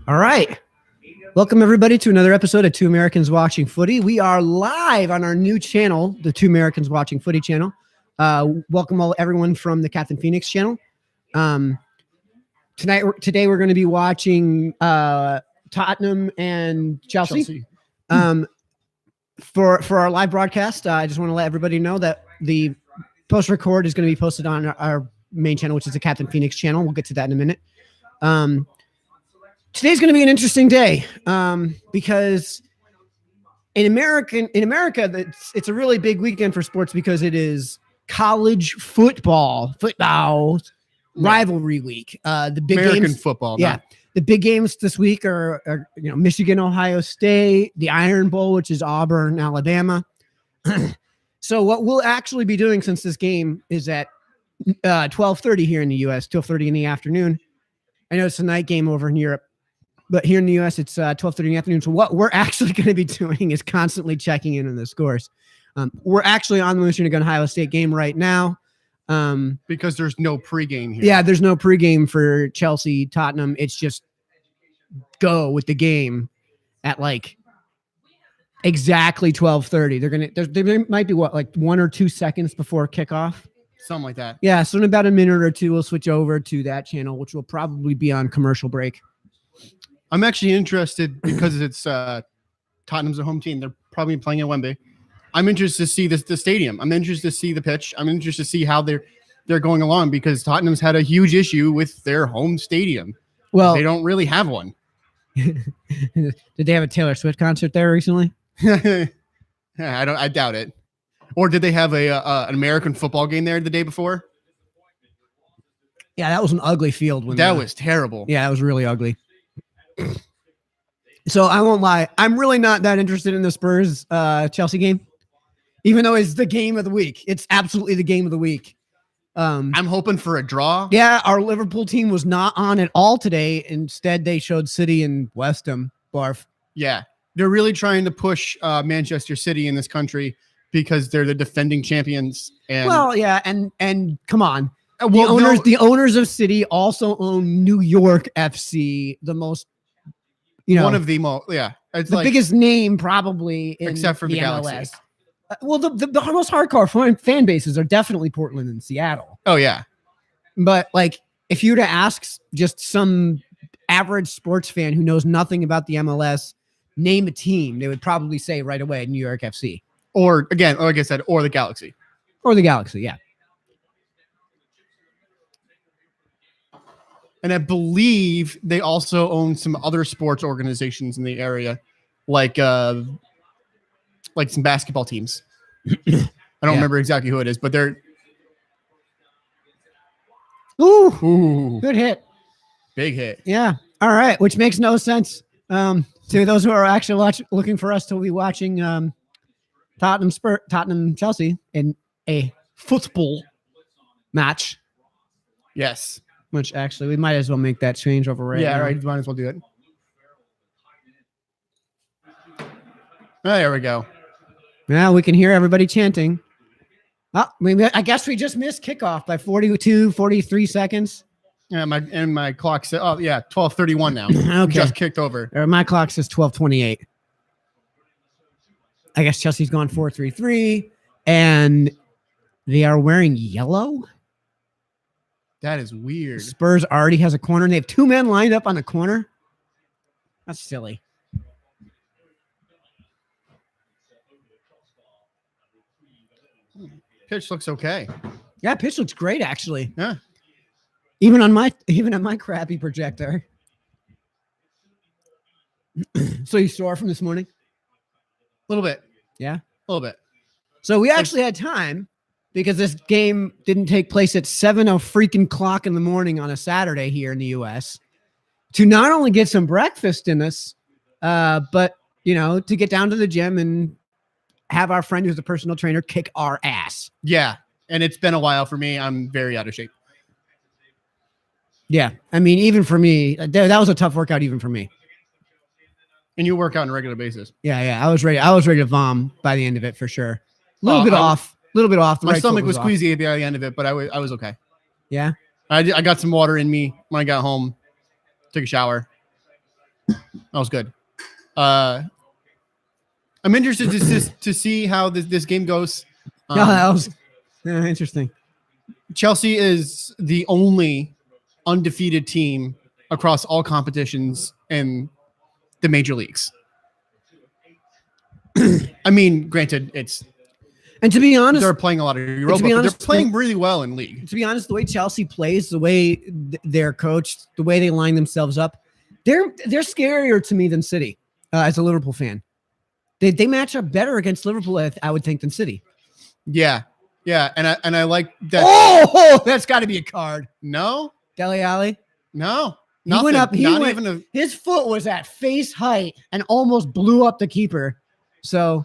All right. Welcome, everybody, to another episode of Two Americans Watching Footy. We are live on our new channel, the Two Americans Watching Footy channel. Welcome everyone from the Captainphoenix channel. Today we're going to be watching Tottenham and Chelsea. For our live broadcast, I just want to let everybody know that the post-record is going to be posted on our main channel, which is the Captainphoenix channel. We'll get to that in a minute. Today's going to be an interesting day because in America, it's a really big weekend for sports because it is college football rivalry week. The big American games, football. Yeah. The big games this week are Michigan, Ohio State, the Iron Bowl, which is Auburn, Alabama. So what we'll actually be doing, since this game is at 12:30 here in the U.S., 12:30 in the afternoon. I know it's a night game over in Europe, but here in the U.S., it's 12:30 in the afternoon. So what we're actually going to be doing is constantly checking in on the scores. We're actually on the Michigan, Ohio State game right now. Because there's no pregame here. Yeah, there's no pregame for Chelsea, Tottenham. It's just go with the game at like exactly 12:30. There might be like 1 or 2 seconds before kickoff. Something like that. Yeah, so in about a minute or two, we'll switch over to that channel, which will probably be on commercial break. I'm actually interested because it's Tottenham's a home team. They're probably playing at Wembley. I'm interested to see the stadium. I'm interested to see the pitch. I'm interested to see how they're going along because Tottenham's had a huge issue with their home stadium. Well, they don't really have one. Did they have a Taylor Swift concert there recently? I doubt it. Or did they have an American football game there the day before? Yeah, that was an ugly field. That was terrible. Yeah, it was really ugly. So I won't lie. I'm really not that interested in the Spurs Chelsea game, even though it's the game of the week. It's absolutely the game of the week. I'm hoping for a draw. Yeah, our Liverpool team was not on at all today. Instead, they showed City and West Ham. Barf. Yeah, they're really trying to push Manchester City in this country because they're the defending champions. And well, yeah, and come on. The owners of City also own New York FC, the most, one of the most, it's the biggest name probably in except for the MLS. Galaxy. Well, the most hardcore fan bases are definitely Portland and Seattle. Oh yeah, but like if you were to ask just some average sports fan who knows nothing about the MLS, name a team, they would probably say right away New York FC. Or again, like I said, or the Galaxy. Or the Galaxy, yeah. And I believe they also own some other sports organizations in the area, like some basketball teams. I don't remember exactly who it is, but they're Ooh, good hit. Big hit. Yeah. All right, which makes no sense to those who are actually looking for us to be watching Tottenham Chelsea in a football match. Yes. Which actually we might as well make that change over right now. Yeah, right. Might as well do it. Oh, there we go. Yeah, we can hear everybody chanting. Oh, I guess we just missed kickoff by 43 seconds. Yeah, my clock said, 12:31 now. Okay. Just kicked over. My clock says 12:28. I guess Chelsea's gone 4-3-3, and they are wearing yellow. That is weird. Spurs already has a corner, and they have 2 men lined up on the corner. That's silly. Pitch looks okay. Yeah, pitch looks great, actually. Yeah. Even on my crappy projector. So you sore from this morning? A little bit. Yeah? A little bit. So we actually had time because this game didn't take place at 7:00 in the morning on a Saturday here in the U.S. to not only get some breakfast in us, but, to get down to the gym and have our friend who's a personal trainer kick our ass. Yeah. And it's been a while for me. I'm very out of shape. Yeah. I mean, even for me, that was a tough workout even for me. And you work out on a regular basis. Yeah. I was ready to vom by the end of it for sure. A little bit off. My stomach was queasy by the end of it, but I was okay. Yeah. I got some water in me when I got home, took a shower. That was good. I'm interested to see how this game goes. That was interesting. Chelsea is the only undefeated team across all competitions in the major leagues. I mean, granted, And to be honest, they're playing a lot of Europa, but they're playing really well in league. To be honest, the way Chelsea plays, the way they're coached, the way they line themselves up, they're scarier to me than City as a Liverpool fan. They match up better against Liverpool, I would think, than City. Yeah. And I like that. Oh, that's got to be a card. No. Dele Alli? No. He went up. His foot was at face height and almost blew up the keeper. So,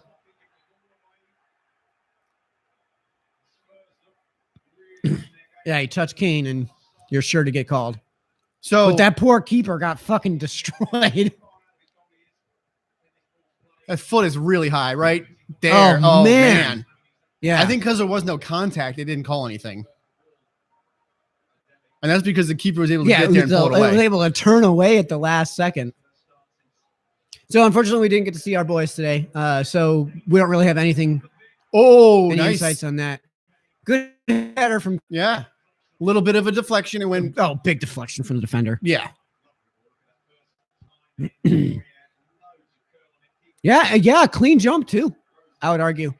yeah, he touched Kane, and you're sure to get called. So, but that poor keeper got fucking destroyed. That foot is really high, right there. Oh man. Yeah. I think because there was no contact, they didn't call anything. And that's because the keeper was able to get there and pull it away. Was able to turn away at the last second. So unfortunately, we didn't get to see our boys today. So we don't really have anything. Any nice insights on that. Good header from. Yeah. A little bit of a deflection and went. Oh, big deflection from the defender. Yeah. Yeah. Clean jump too, I would argue.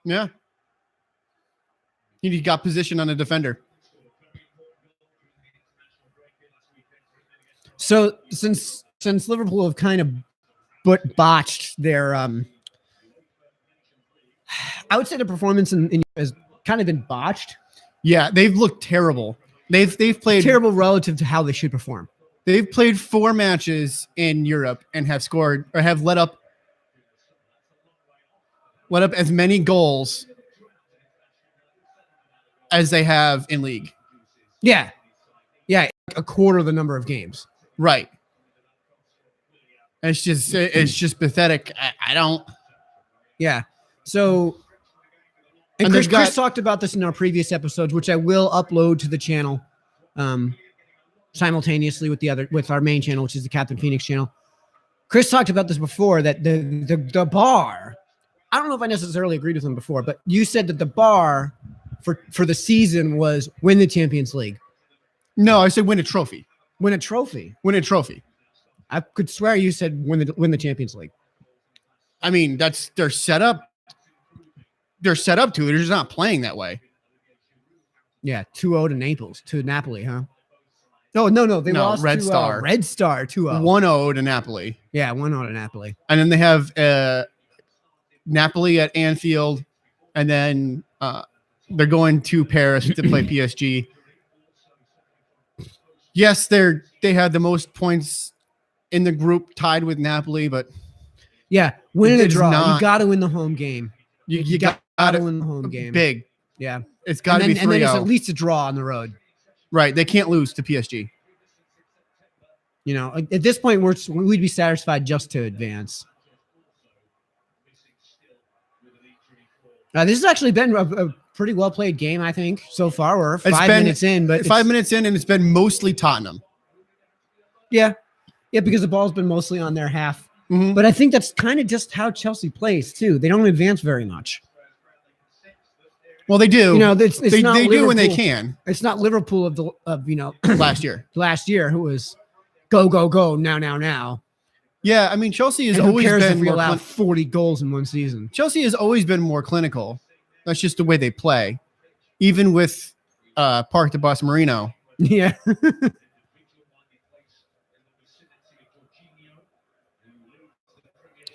Yeah. He got position on the defender. So since Liverpool have kind of botched their I would say the performance in has kind of been botched. Yeah, they've looked terrible. They've played terrible relative to how they should perform. They've played 4 matches in Europe and have scored or have let up as many goals as they have in league. Yeah, a quarter of the number of games. Right. It's just pathetic. I don't. Yeah. So, and Chris talked about this in our previous episodes, which I will upload to the channel, simultaneously with our main channel, which is the Captainphoenix channel. Chris talked about this before, that the bar. I don't know if I necessarily agreed with him before, but you said that the bar for the season was win the Champions League. No, I said win a trophy. Win a trophy. Win a trophy. I could swear you said win the Champions League. I mean, that's they're set up. They're set up to it. They're just not playing that way. Yeah, 2-0 to Napoli, huh? No, they lost Red to Star. Red Star 2-0. 1-0 to Napoli. Yeah, 1-0 to Napoli. And then they have Napoli at Anfield, and then they're going to Paris to play PSG. Yes, they had the most points in the group, tied with Napoli, but yeah, win a draw. You got to win the home game. You got to win the home game. Big. Yeah, it's got to be 3-0. And then it's at least a draw on the road. Right, they can't lose to PSG. You know, at this point, we'd be satisfied just to advance. This has actually been a pretty well played game, I think, so far. We're 5 minutes in, but 5 minutes in, and it's been mostly Tottenham. Yeah, because the ball's been mostly on their half. Mm-hmm. But I think that's kind of just how Chelsea plays too. They don't advance very much. Well, they do. You know, they do when they can. It's not Liverpool of last year, who was go now. Yeah, I mean, Chelsea has and who always cares been if we allow 40 goals in one season. Chelsea has always been more clinical. That's just the way they play, even with Park de Boss Marino. Yeah.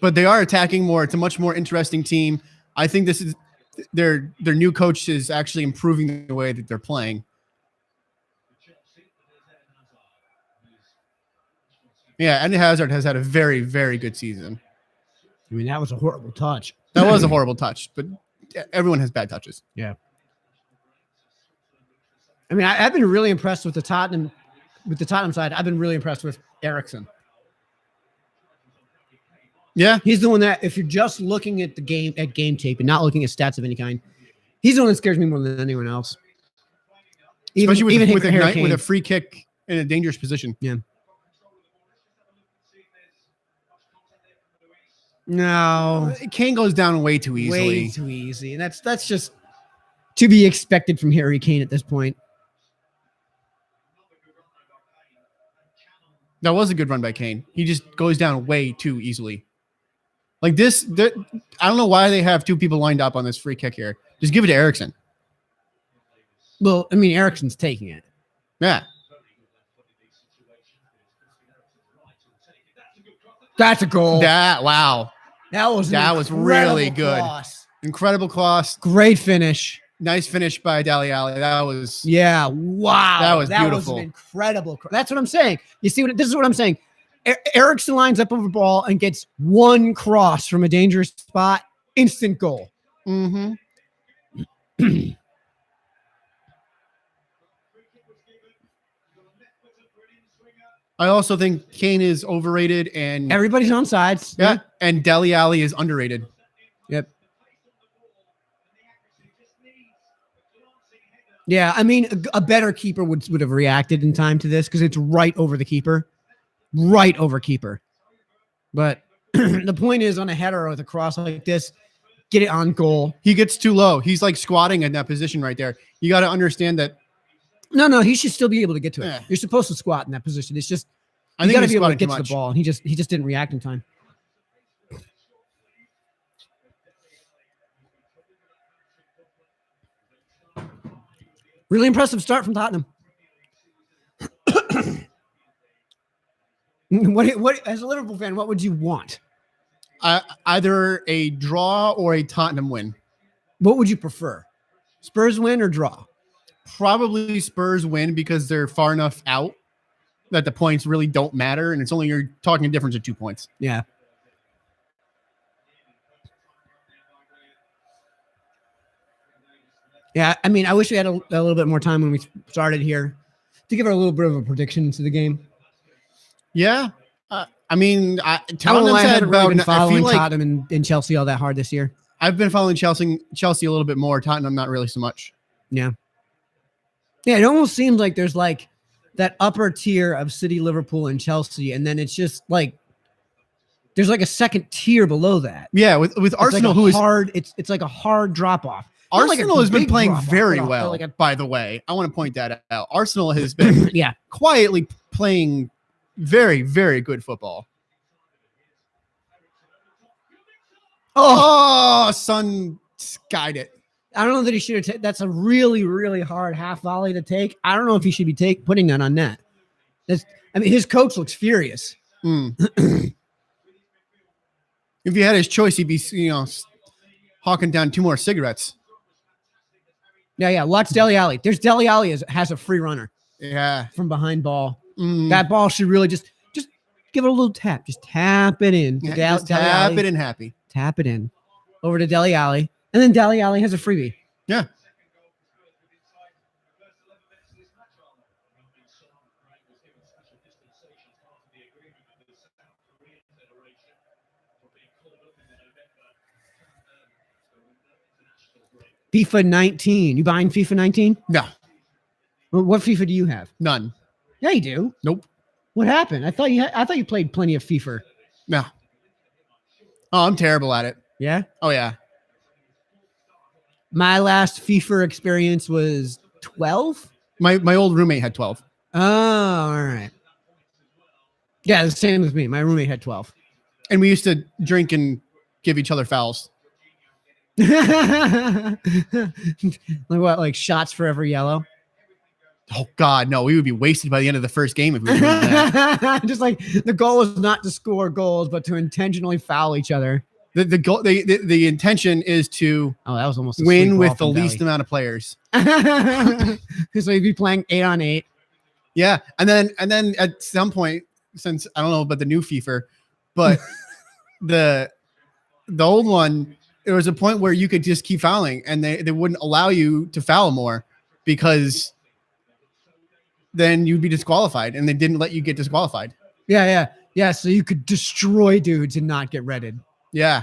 But they are attacking more. It's a much more interesting team. I think this is their new coach is actually improving the way that they're playing. Yeah, and Hazard has had a very, very good season. I mean, that was a horrible touch. That was a horrible touch, but everyone has bad touches. Yeah. I mean, I've been really impressed with the Tottenham side. I've been really impressed with Eriksen. Yeah, he's the one that, if you're just looking at game tape and not looking at stats of any kind, he's the one that scares me more than anyone else. Especially with a free kick in a dangerous position. Yeah. No, Kane goes down way too easily. way too easy, and that's just to be expected from Harry Kane at this point. That was a good run by Kane. He just goes down way too easily. Like this, I don't know why they have two people lined up on this free kick here. Just give it to Eriksson. Well, I mean, Eriksson's taking it. Yeah. That's a goal. Wow. That was really good. Cross. Incredible cross. Great finish. Nice finish by Dele Alli. That was Wow. That was beautiful. That was an incredible. That's what I'm saying. You see this is what I'm saying. Eriksson lines up over the ball and gets one cross from a dangerous spot. Instant goal. Mm-hmm. I also think Kane is overrated and everybody's on sides. Yeah. And Dele Alli is underrated. Yep. Yeah, I mean, a better keeper would have reacted in time to this because it's right over the keeper. Right over keeper. But the point is, on a header with a cross like this, get it on goal. He gets too low. He's like squatting in that position right there. You got to understand that. No, he should still be able to get to it. Yeah. You're supposed to squat in that position. It's just you got to be able to get to the ball. And he just didn't react in time. Really impressive start from Tottenham. What as a Liverpool fan, what would you want? Either a draw or a Tottenham win. What would you prefer? Spurs win or draw? Probably Spurs win because they're far enough out that the points really don't matter, and it's only you're talking a difference of 2 points. Yeah. Yeah, I mean, I wish we had a little bit more time when we started here to give her a little bit of a prediction into the game. Yeah. I mean, Tottenham said really been following Tottenham and Chelsea all that hard this year. I've been following Chelsea a little bit more. Tottenham, not really so much. Yeah. Yeah, it almost seems like there's like that upper tier of City, Liverpool, and Chelsea, and then it's just like there's like a second tier below that. Yeah, with Arsenal, like who is hard. It's like a hard drop off. Arsenal has been playing very well. By the way, I want to point that out. Arsenal has been quietly playing very, very good football. Oh, Son skied it. I don't know that he should have. That's a really, really hard half volley to take. I don't know if he should be putting that on net. His coach looks furious. If he had his choice, he'd be, hawking down 2 more cigarettes. Yeah. Watch Dele Alli. There's Dele Alli has a free runner. Yeah. From behind ball. That ball should really just give it a little tap. Just tap it in. Yeah, tap it in happy. Tap it in. Over to Dele Alli. And then Dele Alli has a freebie. Yeah. FIFA 19. You buying FIFA 19? No. What FIFA do you have? None. Yeah, you do. Nope. What happened? I thought you played plenty of FIFA. No. Oh, I'm terrible at it. Yeah? Oh, yeah. My last FIFA experience was 12. My old roommate had 12. Oh, all right. Yeah, the same with me. My roommate had 12. And we used to drink and give each other fouls. Like what? Like shots for every yellow? Oh, God, no. We would be wasted by the end of the first game if we were doing that. Just like the goal is not to score goals, but to intentionally foul each other. The goal, the intention is to that was almost win with the least amount of players. So you'd be playing 8-on-8. Yeah, and then at some point, since I don't know about the new FIFA, but the old one, there was a point where you could just keep fouling, and they wouldn't allow you to foul more because then you'd be disqualified, and they didn't let you get disqualified. Yeah. So you could destroy dudes and not get redded. Yeah.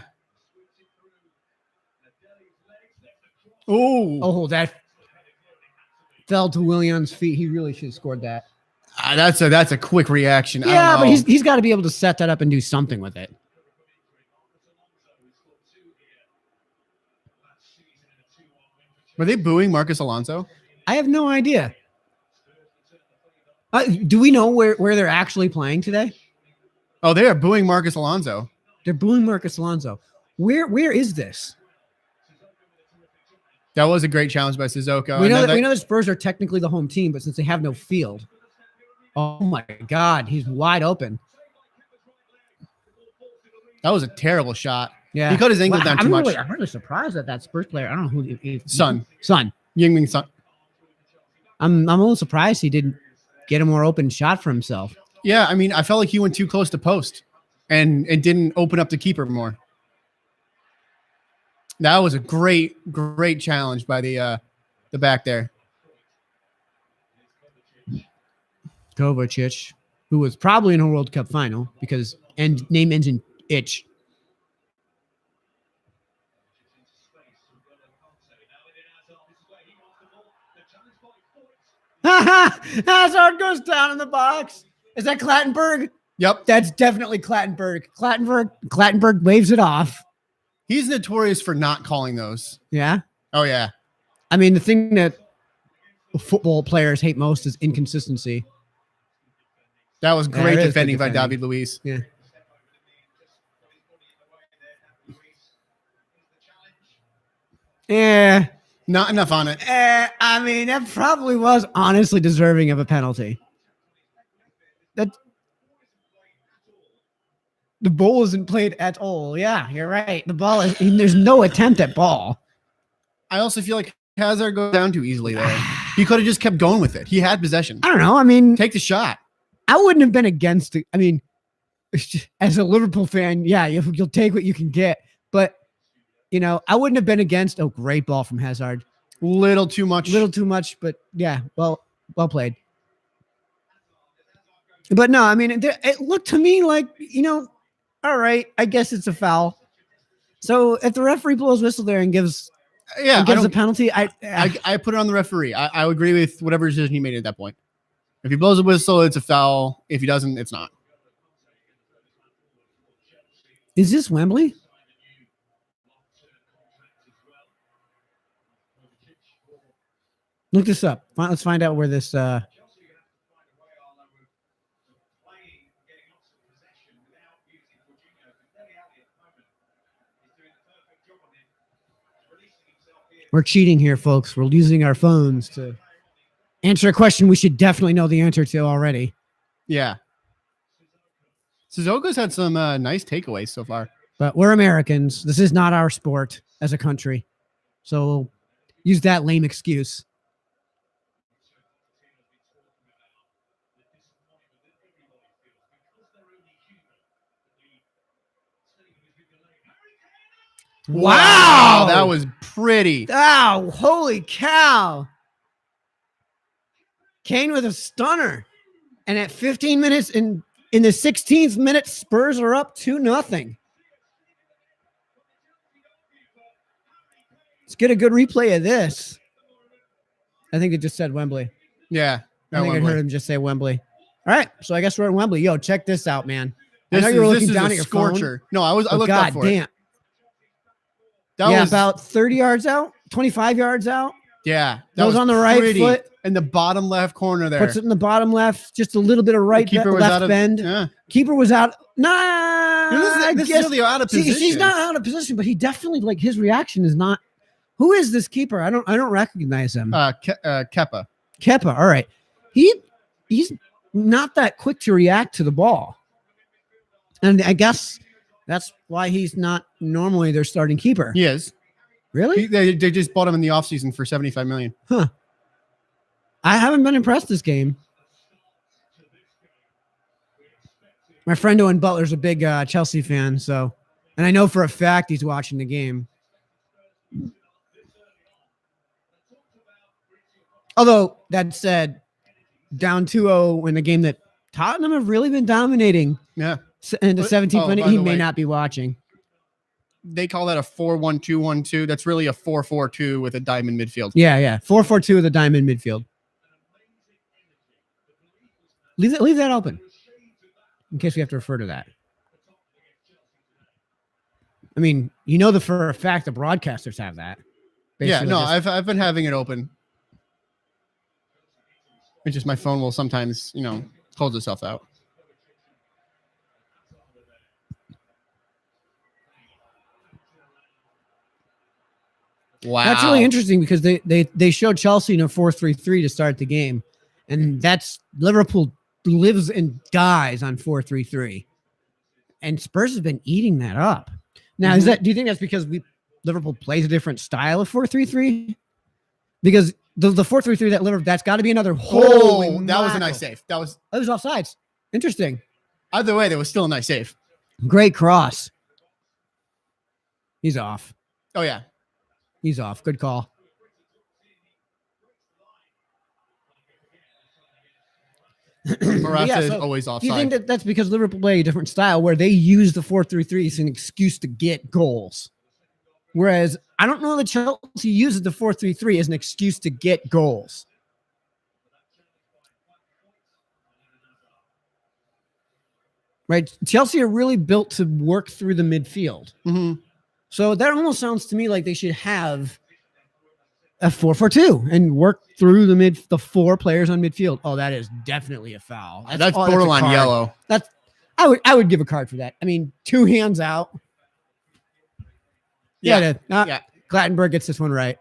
Oh, that fell to Willian's feet. He really should have scored that. That's a quick reaction. Yeah, but he's got to be able to set that up and do something with it. Were they booing Marcus Alonso? I have no idea. Do we know where they're actually playing today? Oh, they are booing Marcus Alonso. They're booing Marcus Alonso. Where is this? That was a great challenge by Suzuka. We know the Spurs are technically the home team, but since they have no field, oh my God, he's wide open. That was a terrible shot. Yeah, he cut his ankle down too much. I'm really surprised at that Spurs player. I don't know who. Son. Yingming Son. I'm a little surprised he didn't get a more open shot for himself. Yeah, I mean, I felt like he went too close to post, and it didn't open up the keeper more. That was a great challenge by the back there. Kovacic, who was probably in a World Cup final because name ends in itch. Hazard goes down in the box. Is that Clattenburg? Yep. That's definitely Clattenburg. Clattenburg waves it off. He's notorious for not calling those. Yeah? Oh, yeah. I mean, the thing that football players hate most is inconsistency. That was great defending by David Luiz. Yeah. Yeah. Not enough on it. I mean, that probably was honestly deserving of a penalty. The ball isn't played at all. Yeah, you're right. The ball is. There's no attempt at ball. I also feel like Hazard goes down too easily there. He could have just kept going with it. He had possession. I don't know. I mean, take the shot. I wouldn't have been against it. I mean, as a Liverpool fan, yeah, you'll take what you can get. But I wouldn't have been against. Oh, great ball from Hazard. Little too much. But yeah, well played. But no, I mean, it looked to me like, all right, I guess it's a foul. So if the referee blows whistle there and gives a penalty, I put it on the referee. I agree with whatever decision he made at that point. If he blows a whistle, it's a foul. If he doesn't, it's not. Is this Wembley? Look this up. Let's find out where this. We're cheating here, folks. We're using our phones to answer a question we should definitely know the answer to already. Yeah. Suzuka's had some nice takeaways so far. But we're Americans. This is not our sport as a country. So use that lame excuse. Wow, that was pretty. Oh, holy cow. Kane with a stunner. And at 15 minutes in the 16th minute, Spurs are up 2-0. Let's get a good replay of this. I think it just said Wembley. Yeah. I think I heard him just say Wembley. All right. So I guess we're at Wembley. Yo, check this out, man. I know you were looking down at your scorcher. Phone. No, I looked up for it. That was about 30 yards out, 25 yards out. Yeah. That was on the right foot. In the bottom left corner there. Puts it in the bottom left, just a little bit of right left bend. Yeah. Keeper was out. Nah. This is really out of position. He's not out of position, but he definitely, his reaction is not. Who is this keeper? I don't recognize him. Kepa. Kepa. All right. He's not that quick to react to the ball. And I guess that's why he's not normally their starting keeper. He is. Really? They just bought him in the offseason for $75 million. Huh. I haven't been impressed this game. My friend Owen Butler's a big Chelsea fan, and I know for a fact he's watching the game. Although, that said, down 2-0 in a game that Tottenham have really been dominating. Yeah. In the 17th minute, he may not be watching. They call that a 4-1-2-1-2. That's really a 4-4-2 with a diamond midfield. Yeah. 4-4-2 with a diamond midfield. Leave that open in case we have to refer to that. I mean, for a fact the broadcasters have that. Yeah, Basically no, just- I've been having it open. It's just my phone will sometimes, close itself out. Wow. That's really interesting because they showed Chelsea in a 4-3-3 to start the game, and that's Liverpool lives and dies on 4-3-3, and Spurs has been eating that up. Now, Mhm. do you think that's because Liverpool plays a different style of 4-3-3? Because the 4-3-3 that's got to be another holy. Oh, that was a mackerel. nice save. That was It was offsides. Interesting. either way. That was still a nice save. Great cross. He's off. Oh yeah. He's off. Good call. Morata Yeah, is so always do you offside. think that that's because Liverpool play a different style where they use the 4-3-3 as an excuse to get goals? Whereas I don't know that Chelsea uses the 4-3-3 as an excuse to get goals. Right? Chelsea are really built to work through the midfield. Mhm. So that almost sounds to me like they should have a 4-4-2 and work through the four players on midfield. Oh, that is definitely a foul. That's a borderline card. yellow. I would give a card for that. I mean, 2 hands out. Yeah. Yeah. Clattenburg gets this one right.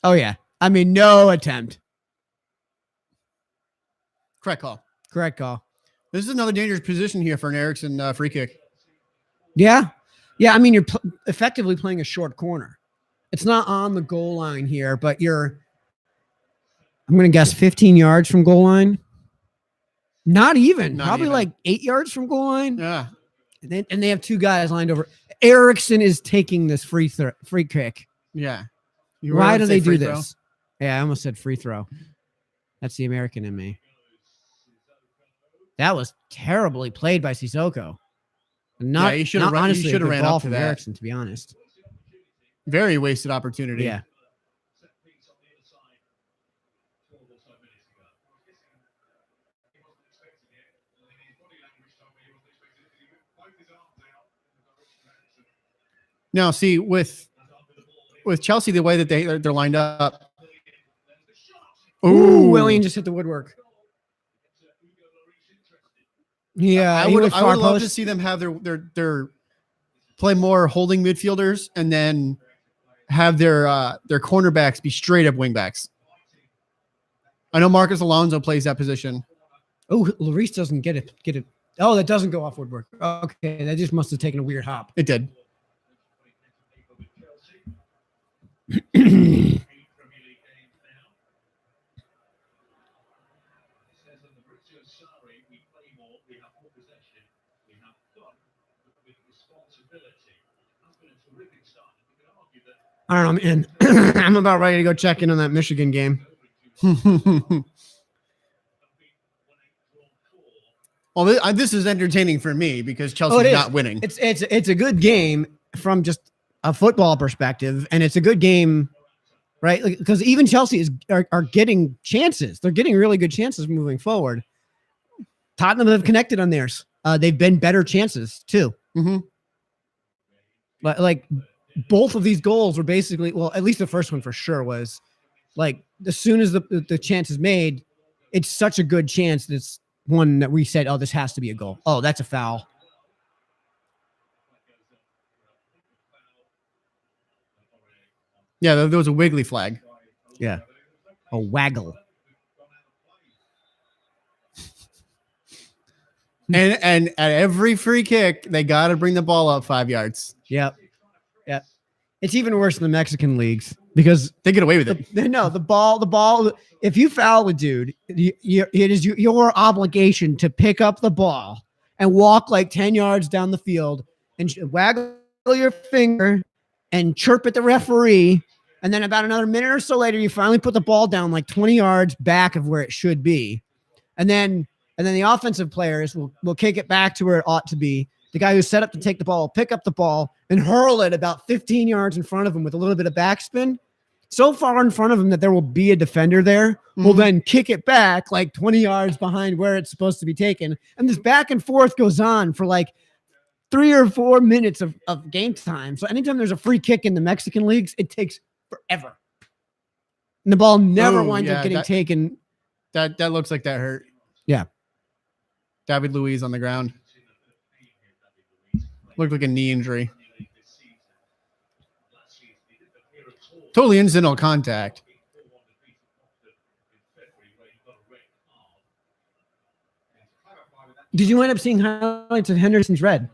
Oh yeah. I mean, no attempt. Correct call. Correct call. This is another dangerous position here for an Eriksson free kick. Yeah. Yeah. I mean, you're effectively playing a short corner. It's not on the goal line here, but I'm going to guess 15 yards from goal line. Not even. Probably like 8 yards from goal line. Yeah. And they have 2 guys lined over. Eriksson is taking this free kick. Yeah. Why do they do this? Yeah, I almost said free throw. That's the American in me. That was terribly played by Sissoko. He should have ran up to from that. Eriksson, to be honest. Very wasted opportunity. Yeah. Now, see, with Chelsea, the way that they're lined up. Ooh, Willian just hit the woodwork. Yeah, I would love to see them have their play more holding midfielders and then have their cornerbacks be straight up wingbacks. I know Marcus Alonso plays that position. Oh, Lloris doesn't get it. Oh, that doesn't go off woodwork. Okay, that just must have taken a weird hop. It did. I don't know, man. I'm about ready to go check in on that Michigan game. Well, this is entertaining for me because Chelsea's not winning. It's a good game from just a football perspective, and it's a good game, right? Because even Chelsea are getting chances. They're getting really good chances moving forward. Tottenham have connected on theirs. They've been better chances too. Mm-hmm. But like both of these goals were basically, well, at least the first one for sure was like as soon as the chance is made, it's such a good chance that it's one that we said, oh, this has to be a goal. Oh, that's a foul. Yeah, there was a wiggly flag. Yeah. A waggle. And at every free kick, they got to bring the ball up 5 yards. Yep. Yep. It's even worse in the Mexican leagues because they get away with it. The ball. If you foul a dude, it is your obligation to pick up the ball and walk like 10 yards down the field and waggle your finger and chirp at the referee. And then about another minute or so later, you finally put the ball down like 20 yards back of where it should be. And then the offensive players will kick it back to where it ought to be. The guy who's set up to take the ball will pick up the ball and hurl it about 15 yards in front of him with a little bit of backspin. So far in front of him that there will be a defender there, will then kick it back like 20 yards behind where it's supposed to be taken. And this back and forth goes on for like 3 or 4 minutes of game time. So anytime there's a free kick in the Mexican leagues, it takes forever. And the ball never winds up getting taken. That looks like that hurt. Yeah. David Luiz on the ground. Looked like a knee injury. Totally incidental contact. Did you end up seeing highlights of Henderson's red?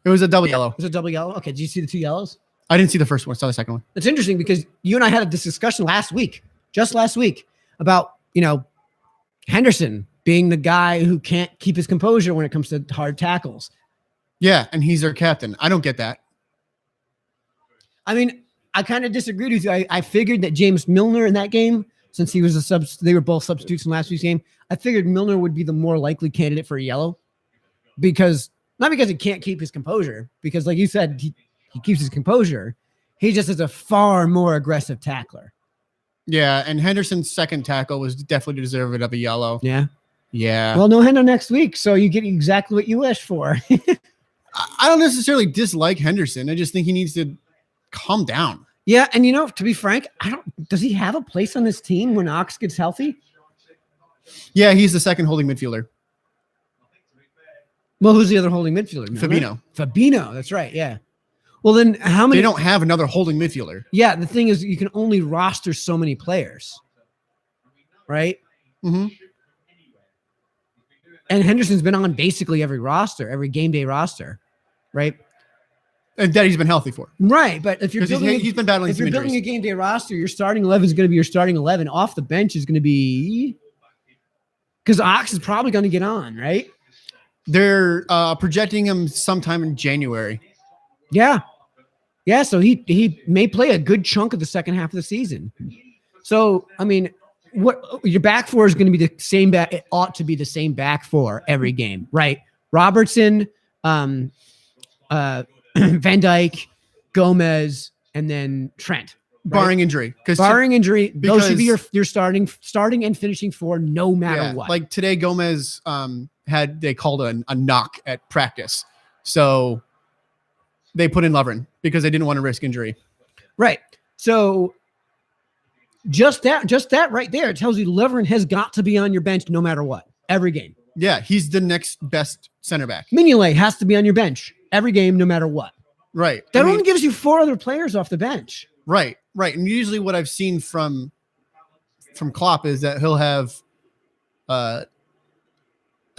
It was a double yellow. It was a double yellow? Okay, did you see the 2 yellows? I didn't see the first one. I saw the second one. It's interesting because you and I had this discussion just last week, about, Henderson being the guy who can't keep his composure when it comes to hard tackles. Yeah, and he's their captain. I don't get that. I mean, I kind of disagreed with you. I figured that James Milner in that game, since he was they were both substitutes in last week's game, I figured Milner would be the more likely candidate for a yellow, not because he can't keep his composure, because like you said, he keeps his composure. He just is a far more aggressive tackler. Yeah, and Henderson's second tackle was definitely deserving of a yellow. Yeah. Yeah. Well, no Hendo next week, so you get exactly what you wish for. I don't necessarily dislike Henderson. I just think he needs to calm down. Yeah, and to be frank, does he have a place on this team when Ox gets healthy? Yeah, he's the second holding midfielder. Well, who's the other holding midfielder? Fabinho. Fabinho, that's right, yeah. Well, then how many? They don't have another holding midfielder. Yeah, the thing is, you can only roster so many players, right? Mm-hmm. And Henderson's been on basically every game day roster, right? And that he's been healthy for. Right, but if you're building, he's been battling. If you're building a game day roster, your starting 11 is going to be your starting 11. Off the bench is going to be, because Ox is probably going to get on, right? They're projecting him sometime in January. Yeah. Yeah, so he may play a good chunk of the second half of the season. So, I mean, what your back four is going to be the same back. It ought to be the same back four every game, right? Robertson, Van Dijk, Gomez, and then Trent. Right? Barring injury. Barring injury, those should be your starting and finishing four no matter what. Like today, Gomez they called a knock at practice. So they put in Lovren because they didn't want to risk injury. Right. So just that right there tells you Lovren has got to be on your bench no matter what, every game. Yeah, he's the next best center back. Mignolet has to be on your bench every game no matter what. Right. That only gives you 4 other players off the bench. Right. And usually what I've seen from Klopp is that he'll have a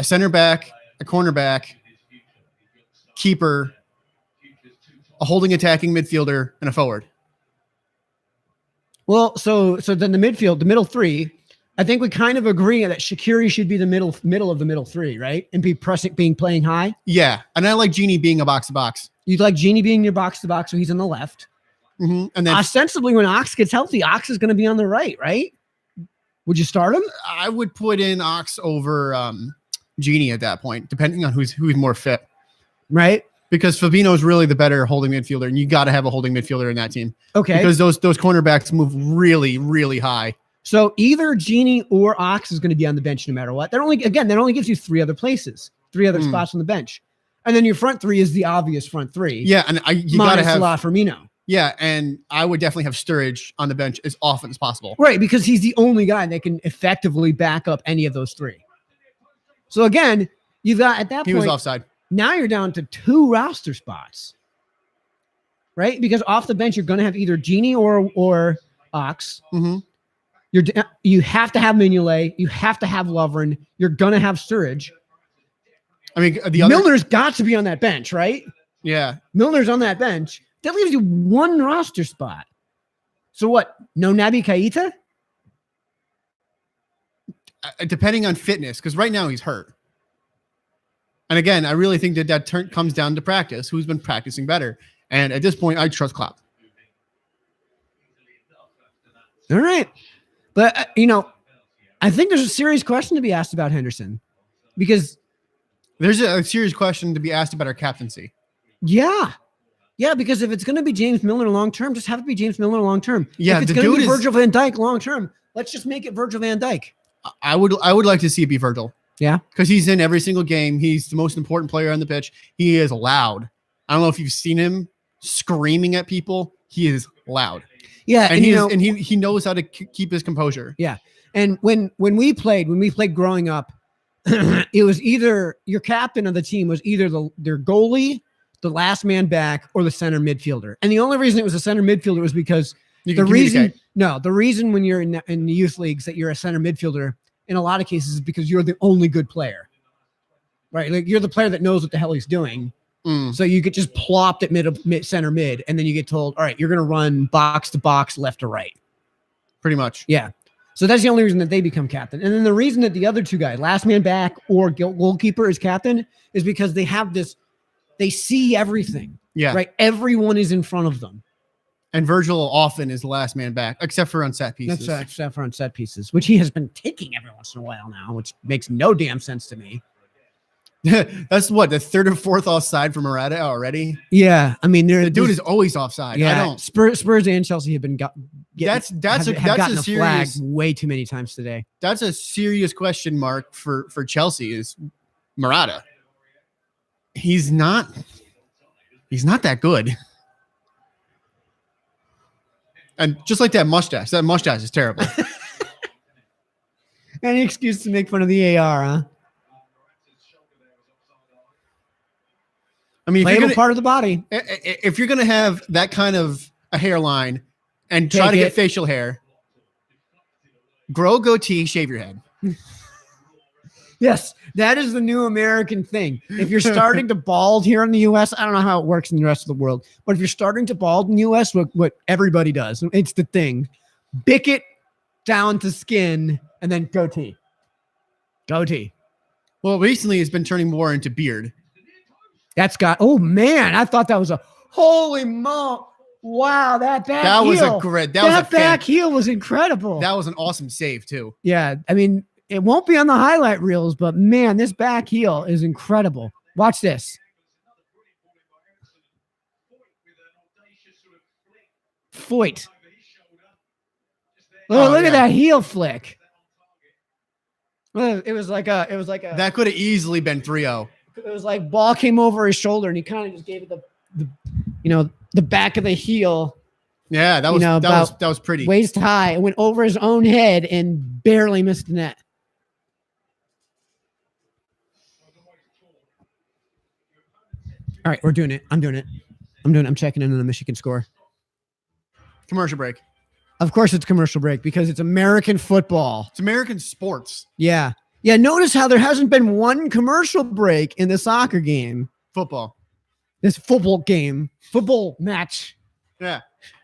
center back, a cornerback, keeper, a holding attacking midfielder, and a forward. Well, so then the middle three, I think we kind of agree that Shaqiri should be the middle of the middle three, right? And playing high. Yeah, and I like Genie being a box to box. You'd like Genie being your box to box, so he's on the left. Mm-hmm. And then ostensibly, when Ox gets healthy, Ox is going to be on the right. Would you start him? I would put in Ox over Genie at that point, depending on who's more fit. Right. Because Fabinho is really the better holding midfielder, and you got to have a holding midfielder in that team. Okay. Because those cornerbacks move really, really high. So either Genie or Ox is going to be on the bench no matter what. That only gives you 3 other places, 3 other spots on the bench, and then your front 3 is the obvious front 3. Yeah, and you got to have Firmino. Yeah, and I would definitely have Sturridge on the bench as often as possible. Right, because he's the only guy that can effectively back up any of those 3. So again, you've got at that point. He was offside. Now you're down to 2 roster spots, right? Because off the bench, you're going to have either Genie or Ox. Mm-hmm. You have to have Mignolet. You have to have Lovren. You're going to have Sturridge. I mean, Milner's got to be on that bench, right? Yeah. Milner's on that bench. That leaves you 1 roster spot. So what? No Naby Keita? Depending on fitness, because right now he's hurt. And again, I really think that comes down to practice. Who's been practicing better? And at this point, I trust Klopp. All right. But, I think there's a serious question to be asked about Henderson. Because there's a serious question to be asked about our captaincy. Yeah. Yeah, because if it's going to be James Milner long-term, just have it be James Milner long-term. Yeah, if it's going to be Virgil van Dijk long-term, let's just make it Virgil van Dijk. I would like to see it be Virgil. Yeah. Because he's in every single game. He's the most important player on the pitch. He is loud. I don't know if you've seen him screaming at people. He is loud. Yeah. And he knows how to keep his composure. Yeah. And when we played growing up, it was either your captain of the team was either their goalie, the last man back, or the center midfielder. And the only reason it was a center midfielder was because the reason when you're in the youth leagues that you're a center midfielder in a lot of cases is because you're the only good player, right? Like you're the player that knows what the hell he's doing. So you get just plopped at center mid, and then you get told, all right, you're going to run box to box, left to right. Pretty much. Yeah. So that's the only reason that they become captain. And then the reason that the other two guys, last man back or goalkeeper, is captain is because they have they see everything. Yeah. Right. Everyone is in front of them. And Virgil often is the last man back, except for on set pieces. That's except for on set pieces, which he has been taking every once in a while now, which makes no damn sense to me. That's what, the third or fourth offside for Murata already? Yeah. I mean, the dude is always offside. Yeah. I don't. Spurs and Chelsea have been gotten a serious flag way too many times today. That's a serious question mark for Chelsea is Murata. He's not that good. And just like that mustache is terrible. Any excuse to make fun of the AR, huh? I mean, playable part of the body. If you're going to have that kind of a hairline and try to get facial hair, grow a goatee, shave your head. Yes, that is the new American thing. If you're starting to bald here in the U.S., I don't know how it works in the rest of the world, but if you're starting to bald in the U.S., what everybody does, it's the thing. Bick it down to skin and then goatee. Goatee. Well, recently it's been turning more into beard. Oh man, I thought that was a holy mo. Wow, that back heel. Was a great. That back heel was incredible. That was an awesome save too. Yeah, I mean, it won't be on the highlight reels, but man, this back heel is incredible. Watch this. Footie. Look at that heel flick. It was like a. That could have easily been 3-0. It was like ball came over his shoulder and he kind of just gave it the back of the heel. Yeah, that was pretty. Waist high. It went over his own head and barely missed the net. All right, we're doing it. I'm doing it. I'm checking in on the Michigan score. Commercial break. Of course it's commercial break because it's American football. It's American sports. Yeah. Yeah, notice how there hasn't been one commercial break in the soccer game. Football. This football game. Football match. Yeah.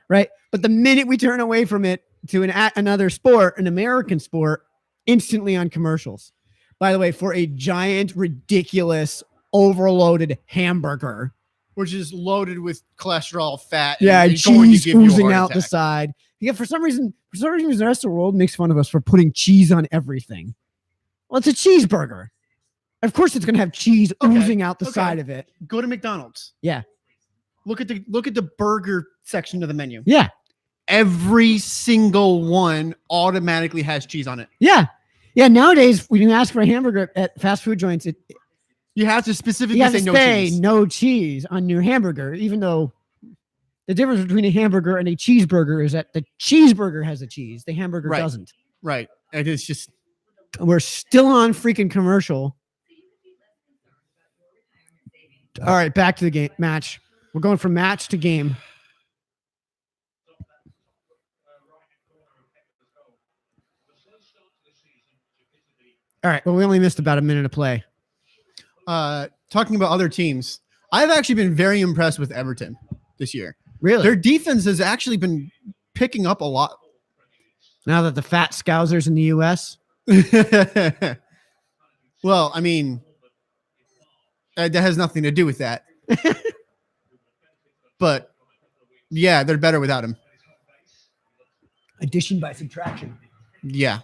Right? But the minute we turn away from it to another sport, an American sport, instantly on commercials. By the way, for a giant, ridiculous, overloaded hamburger. Which is loaded with cholesterol, fat. And cheese oozing out the side. Yeah, for some reason, the rest of the world makes fun of us for putting cheese on everything. Well, it's a cheeseburger. Of course, it's going to have cheese oozing out the side of it. Go to McDonald's. Yeah. Look at the burger section of the menu. Yeah. Every single one automatically has cheese on it. Yeah. Yeah. Nowadays, when you ask for a hamburger at fast food joints, you have to specifically say no cheese on your hamburger, even though the difference between a hamburger and a cheeseburger is that the cheeseburger has a cheese. The hamburger doesn't. Right. And it's just. We're still on freaking commercial. All right, back to the game match. We're going from match to game. All right, well, we only missed about a minute of play. Talking about other teams, I've actually been very impressed with Everton this year. Really? Their defense has actually been picking up a lot. Now that the fat scousers in the U.S. Well, I mean, that has nothing to do with that. But yeah, they're better without him. Addition by subtraction. Yeah.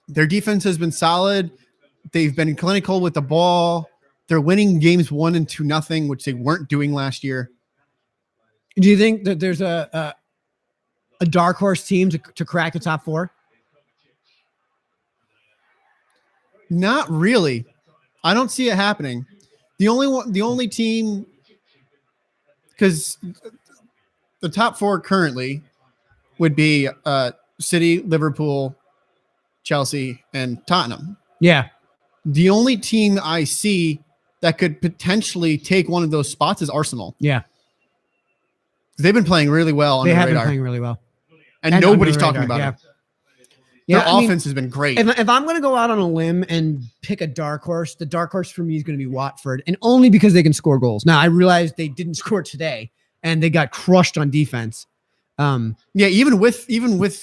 Their defense has been solid. They've been clinical with the ball. They're winning games 1 and 2-0, which they weren't doing last year. Do you think that there's a dark horse team to crack the top 4? Not really. I don't see it happening. The only team, because the top four currently would be City, Liverpool, Chelsea, and Tottenham. Yeah. The only team I see that could potentially take one of those spots is Arsenal. Yeah. They've been playing really well under They the have been radar, playing really well. and nobody's under the talking radar, about it. Yeah, Their offense has been great. If I'm going to go out on a limb and pick a dark horse, the dark horse for me is going to be Watford, and only because they can score goals. Now, I realize they didn't score today, and they got crushed on defense. Yeah, even with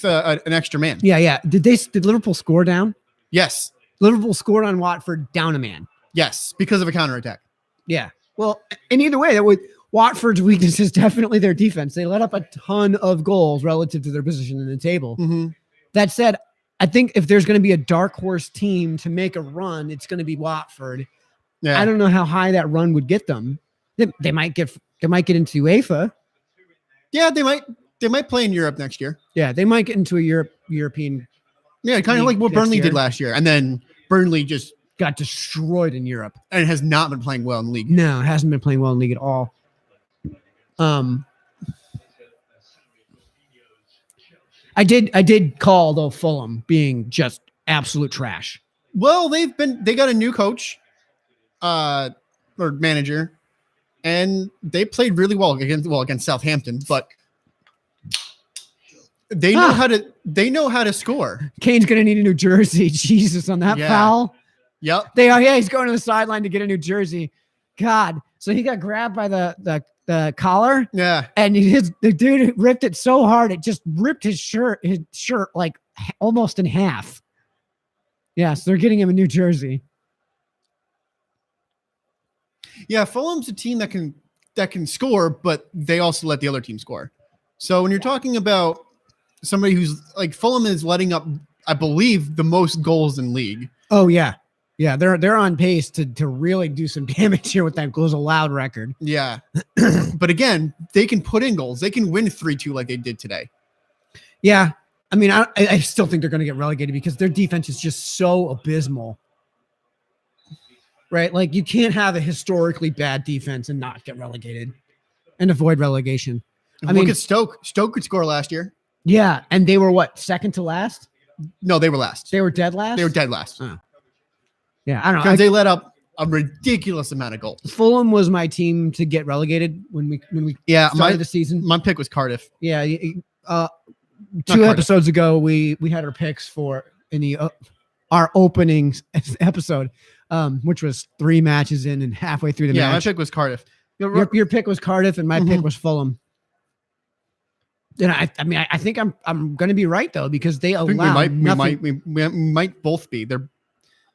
an extra man. Yeah. Did Liverpool score down? Yes. Liverpool scored on Watford down a man. Yes, because of a counterattack. Yeah. Well, and either way, Watford's weakness is definitely their defense. They let up a ton of goals relative to their position in the table. Mm-hmm. That said, I think if there's going to be a dark horse team to make a run, it's going to be Watford. Yeah. I don't know how high that run would get them. They might get into UEFA. Yeah, they might play in Europe next year. Yeah, they might get into a European. Yeah, kind of like what Burnley did last year, and then Burnley just got destroyed in Europe and has not been playing well in the league. No, it hasn't been playing well in the league at all. I did call though Fulham being just absolute trash. Well, they got a new coach, or manager, and they played really well against Southampton, but they know how to score. Kane's gonna need a new jersey. Jesus, on that foul. Yep. He's going to the sideline to get a new jersey. God. So he got grabbed by the collar. Yeah. And the dude ripped it so hard it just ripped his shirt like almost in half. Yeah, so they're getting him a new jersey. Yeah, Fulham's a team that can score, but they also let the other team score. So when you're talking about somebody who's like Fulham is letting up, I believe, the most goals in league. Oh yeah. Yeah, they're on pace to really do some damage here with that goals allowed record. Yeah. But again, they can put in goals. They can win 3-2 like they did today. Yeah. I mean, I still think they're going to get relegated because their defense is just so abysmal. Right? Like you can't have a historically bad defense and not get relegated and avoid relegation. Look at Stoke. Stoke could score last year. Yeah, and they were what, second to last? No, they were last. They were dead last? They were dead last. Oh. Yeah, I don't know. Because they let up a ridiculous amount of goals. Fulham was my team to get relegated when we started the season. My pick was Cardiff. Yeah, 2 episodes ago we had our picks for in the our opening episode, which was 3 matches in and halfway through the match. Yeah, my pick was Cardiff. Your pick was Cardiff and my pick was Fulham. And I think I'm going to be right though because they allow we might both be.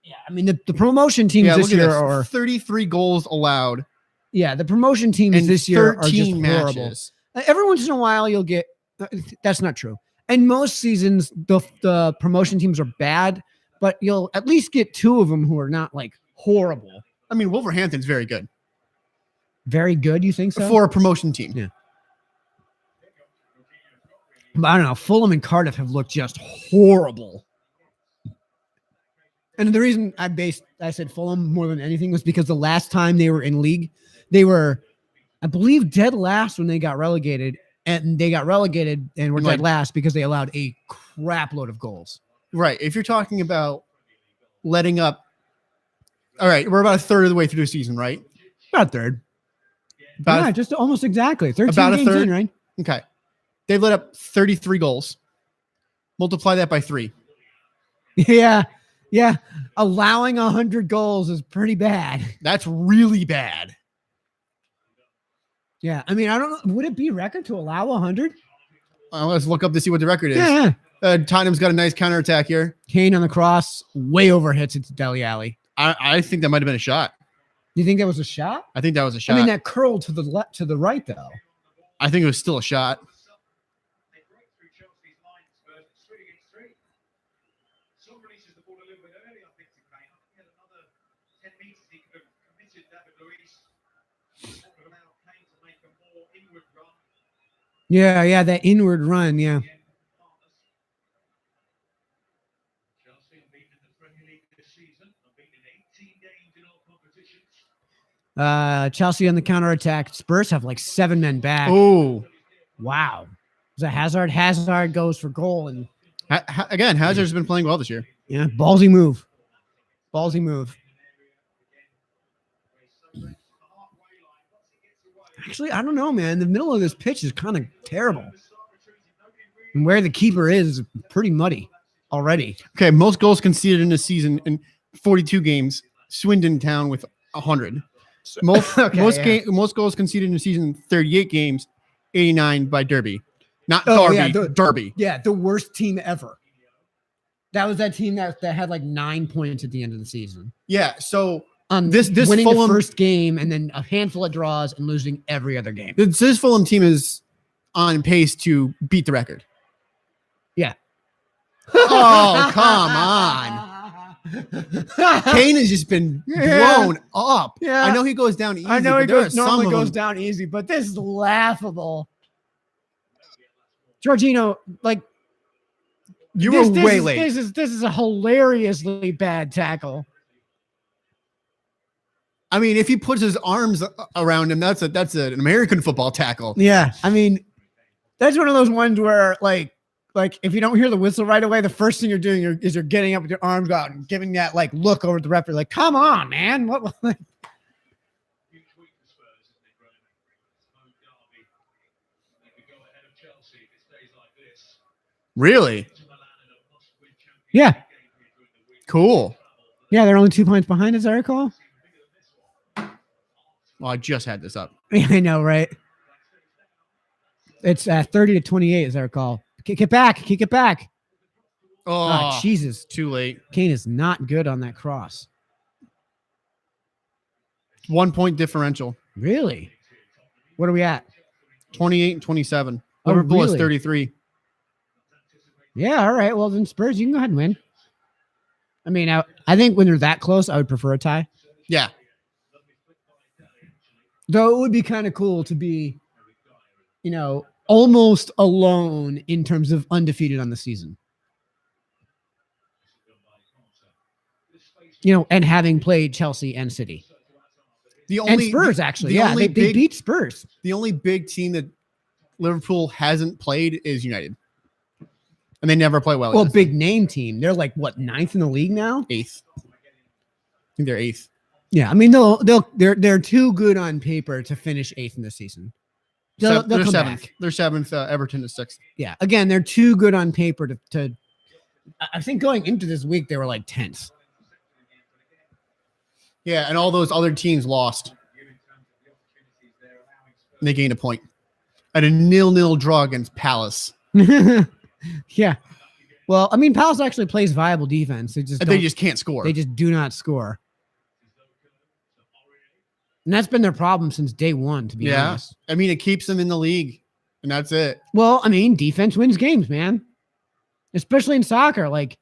Yeah, I mean the promotion teams this year are 33 goals allowed. Yeah, the promotion teams this year are just matches. Horrible. Every once in a while you'll get. That's not true. And most seasons the promotion teams are bad, but you'll at least get 2 of them who are not like horrible. I mean, Wolverhampton's very good. Very good, you think so? For a promotion team. Yeah. But I don't know. Fulham and Cardiff have looked just horrible. And the reason I said Fulham more than anything was because the last time they were in league, they were, I believe, dead last when they got relegated. And they got relegated and were dead last because they allowed a crap load of goals. Right. If you're talking about letting up. All right. We're about a third of the way through the season, right? About a third. Just almost exactly. 13 about games a third, in, right? Okay. They've let up 33 goals. Multiply that by 3. Yeah. Yeah. Allowing 100 goals is pretty bad. That's really bad. Yeah. I mean, I don't know. Would it be record to allow 100? Let's look up to see what the record is. Yeah. Tottenham's got a nice counterattack here. Kane on the cross, way over hits it to Dele Alli. I think that might have been a shot. You think that was a shot? I think that was a shot. I mean, that curled to the left, to the right, though. I think it was still a shot. Yeah, that inward run, yeah. Chelsea on the counterattack. Spurs have like 7 men back. Oh, Wow. Is that Hazard? Hazard goes for goal. And again, Hazard's been playing well this year. yeah, ballsy move. Ballsy move. Actually, I don't know, man. The middle of this pitch is kind of terrible. And where the keeper is pretty muddy already. Okay, most goals conceded in a season in 42 games. Swindon Town with 100. Most most goals conceded in a season 38 games, 89 by Derby. Not Derby, Derby. Yeah, the worst team ever. That was that team that had like 9 points at the end of the season. Yeah, so this winning Fulham, the first game and then a handful of draws and losing every other game. This Fulham team is on pace to beat the record. Yeah. Oh, come on. Kane has just been blown up. Yeah. I know he goes down easy. I know he normally goes down easy, but this is laughable. Jorginho, like you were way late. This is a hilariously bad tackle. I mean, if he puts his arms around him, that's an American football tackle. Yeah, I mean, that's one of those ones where like if you don't hear the whistle right away, the first thing you're doing is you're getting up with your arms out and giving that like look over at the referee, like, come on, man. What? Really? Yeah. Cool. Yeah, they're only 2 points behind, as I recall. Well, I just had this up. I know, right? It's 30-28, as I recall. Kick it back. Oh, Jesus. Too late. Kane is not good on that cross. 1 point differential. Really? What are we at? 28 and 27. Oh, Liverpool is really? 33. Yeah, all right. Well, then Spurs, you can go ahead and win. I mean, I think when they're that close, I would prefer a tie. Yeah. Though it would be kind of cool to be, almost alone in terms of undefeated on the season. And having played Chelsea and City. And Spurs, actually. They beat Spurs. The only big team that Liverpool hasn't played is United. And they never play well. Well, big name team. They're like, what, 9th in the league now? 8th. I think they're 8th. Yeah, I mean, they're too good on paper to finish 8th in the season. They'll come 7th. back. They're 7th. Everton is 6th. Yeah, again, they're too good on paper to. I think going into this week they were like 10th. Yeah, and all those other teams lost. And they gained a point at a 0-0 draw against Palace. Yeah. Well, I mean, Palace actually plays viable defense. They just can't score. They just do not score. And that's been their problem since day one, to be honest. I mean, it keeps them in the league, and that's it. Well, I mean, defense wins games, man. Especially in soccer. Like,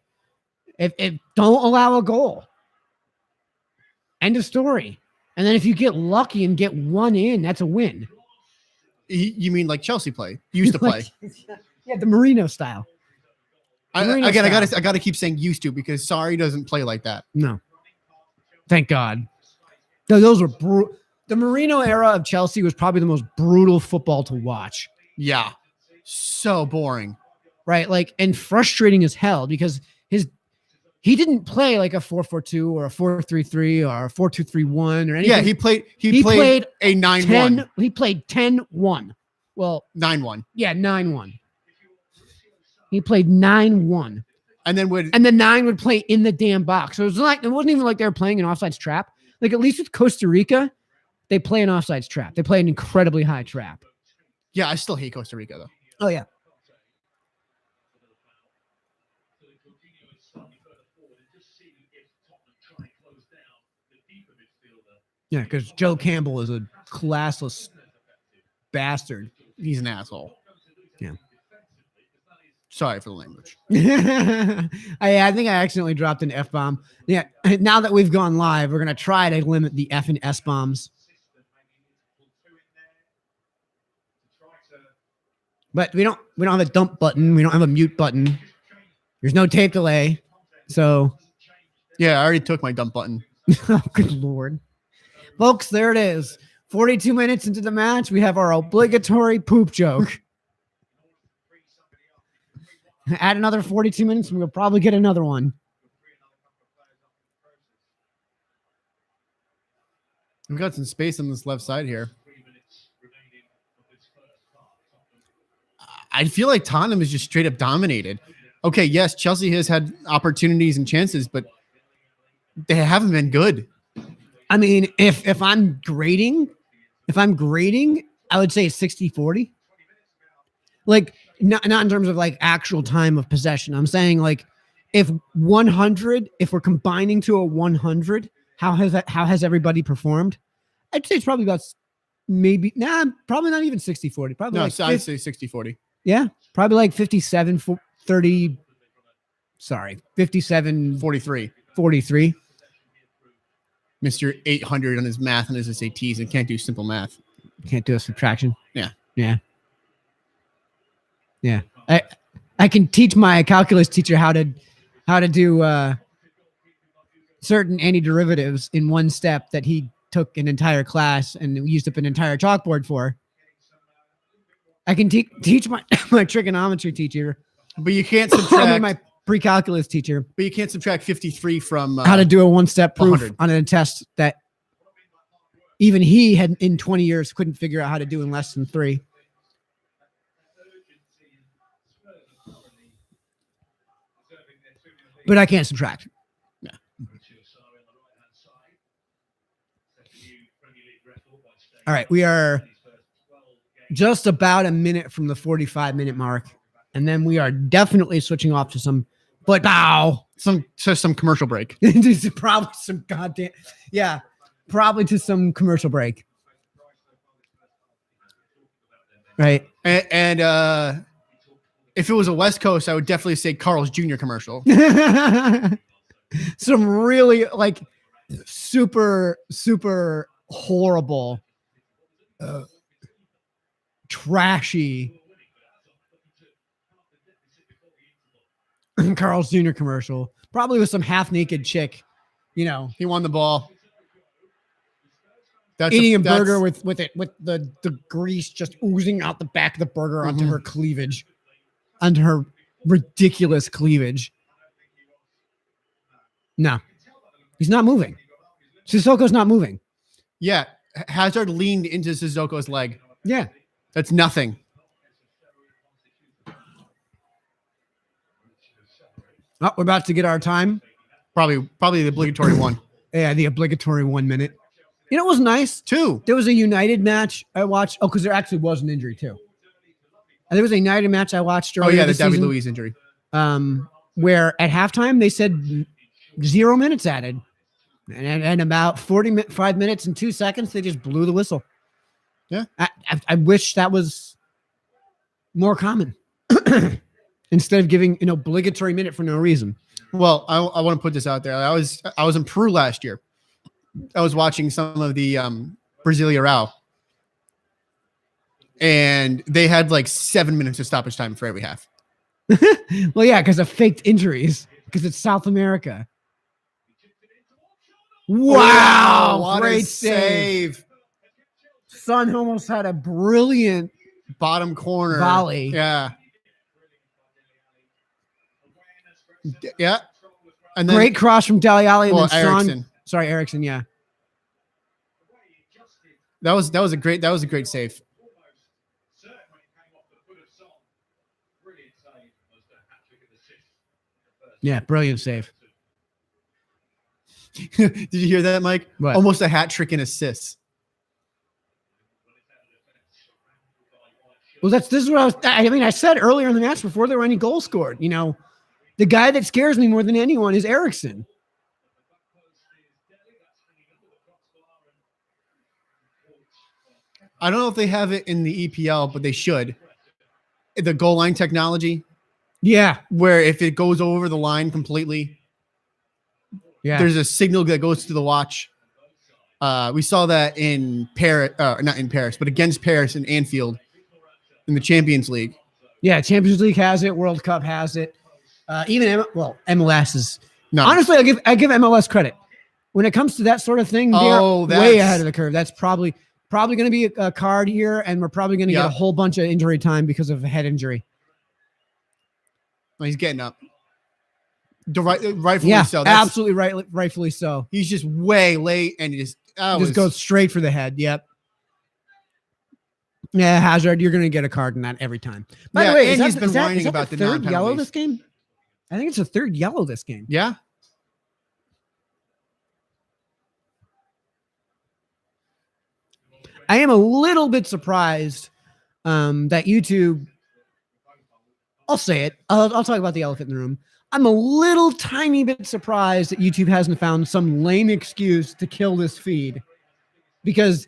if don't allow a goal. End of story. And then if you get lucky and get one in, that's a win. You mean like Chelsea used to play? Yeah, the Marino style. I gotta keep saying used to because Sarri doesn't play like that. No. Thank God. No, those were the Marino era of Chelsea was probably the most brutal football to watch. Yeah. So boring. Right? Like, and frustrating as hell because he didn't play like a 4-4-2 or a 4-3-3 or a 4-2-3-1 or anything. Yeah, he played a 9-1. He played 10-1. Well, 9-1. Yeah, 9-1. He played 9-1. And the 9 would play in the damn box. So it wasn't even like they were playing an offsides trap. Like at least with Costa Rica, they play an offsides trap. They play an incredibly high trap. Yeah, I still hate Costa Rica though. Oh yeah. Yeah, because Joe Campbell is a classless bastard. He's an asshole. Yeah. Sorry for the language. I think I accidentally dropped an F-bomb. Yeah. Now that we've gone live, we're going to try to limit the F and S bombs. But we don't have a dump button. We don't have a mute button. There's no tape delay. So. Yeah, I already took my dump button. Oh, good Lord. Folks, there it is. 42 minutes into the match, we have our obligatory poop joke. Add another 42 minutes, and we'll probably get another one. We've got some space on this left side here. I feel like Tottenham is just straight up dominated. Okay, yes, Chelsea has had opportunities and chances, but they haven't been good. I mean, if I'm grading, I would say 60-40. Like not in terms of like actual time of possession. I'm saying like if we're combining to a 100, how has everybody performed? I'd say it's probably about probably not even 60-40. Probably No, like so I'd say 60-40. Yeah, probably like 57-30. Sorry, 43. 43. Mr. 800 on his math and his SATs and can't do simple math. Can't do a subtraction. Yeah. I can teach my calculus teacher how to do certain antiderivatives in one step that he took an entire class and used up an entire chalkboard for. I can teach my trigonometry teacher, but you can't subtract my pre-calculus teacher. But you can't subtract 53 from how to do a one-step proof 100. on a test that even he had in 20 years couldn't figure out how to do in less than 3. But I can't subtract. Yeah. All right, we are just about a minute from the 45-minute mark, and then we are definitely switching off to some some commercial break. Probably some goddamn probably to some commercial break. Right. And if it was a West Coast, I would definitely say Carl's Jr. commercial. Some really like super horrible, trashy Carl's Jr. commercial, probably with some half-naked chick, He won the ball. Eating a burger with the grease just oozing out the back of the burger onto her cleavage, onto her ridiculous cleavage. No, he's not moving. Sissoko's not moving. Yeah, Hazard leaned into Sissoko's leg. Yeah, that's nothing. Oh, we're about to get our time. Probably the obligatory one. Yeah, the obligatory 1 minute. It was nice. 2. There was a United match I watched. Oh, because there actually was an injury too. And there was a United match I watched earlier the David season, Luiz injury. Where at halftime they said 0 minutes added. And about 45 minutes and 2 seconds, they just blew the whistle. Yeah. I wish that was more common. Instead of giving an obligatory minute for no reason. Well, I want to put this out there. I was in Peru last year. I was watching some of the Brasilia Rao. And they had like 7 minutes of stoppage time for every half. Well, yeah, because of faked injuries. Because it's South America. Wow. What great a save. Son almost had a brilliant bottom corner volley. Yeah. Yeah. And then great cross from Dele Alli and then strong. Eriksson. Sorry, Eriksson, yeah. That was a great save. Yeah, brilliant save. Did you hear that, Mike? What? Almost a hat trick and assists. Well, this is what I said earlier in the match before there were any goals scored. The guy that scares me more than anyone is Eriksson. I don't know if they have it in the EPL, but they should. The goal line technology. Yeah. Where if it goes over the line completely, there's a signal that goes to the watch. We saw that in Paris, not in Paris, but against Paris in Anfield in the Champions League. Yeah, Champions League has it. World Cup has it. Even MLS is. No. Honestly, I give MLS credit. when it comes to that sort of thing, Oh, they're way ahead of the curve. That's probably going to be a card here, and we're probably going to get a whole bunch of injury time because of a head injury. Well, he's getting up. Rightfully so. Absolutely rightfully so. He's just way late and just goes straight for the head. Yep. Yeah, Hazard, you're going to get a card in that every time. By the way, he's been whining about the third yellow this game. I think it's the third yellow this game. Yeah. I am a little bit surprised that YouTube. I'll say it. I'll talk about the elephant in the room. I'm a little tiny bit surprised that YouTube hasn't found some lame excuse to kill this feed, because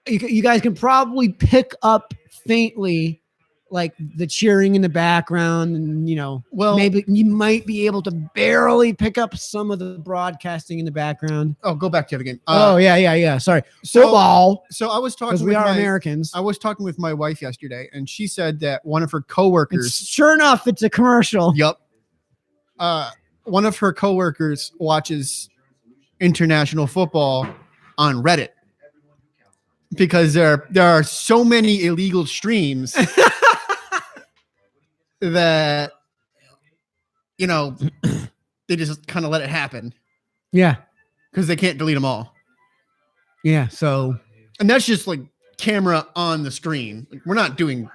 you guys can probably pick up faintly like the cheering in the background, and maybe you might be able to barely pick up some of the broadcasting in the background. Oh, go back to it again. Yeah. Sorry. Football. So I was talking because we are Americans. I was talking with my wife yesterday, and she said that one of her coworkers. Sure enough, it's a commercial. Yep. One of her coworkers watches international football on Reddit because there are so many illegal streams that they just kind of let it happen. Yeah, because they can't delete them all. Yeah, so and that's just like camera on the screen. Like, we're not doing.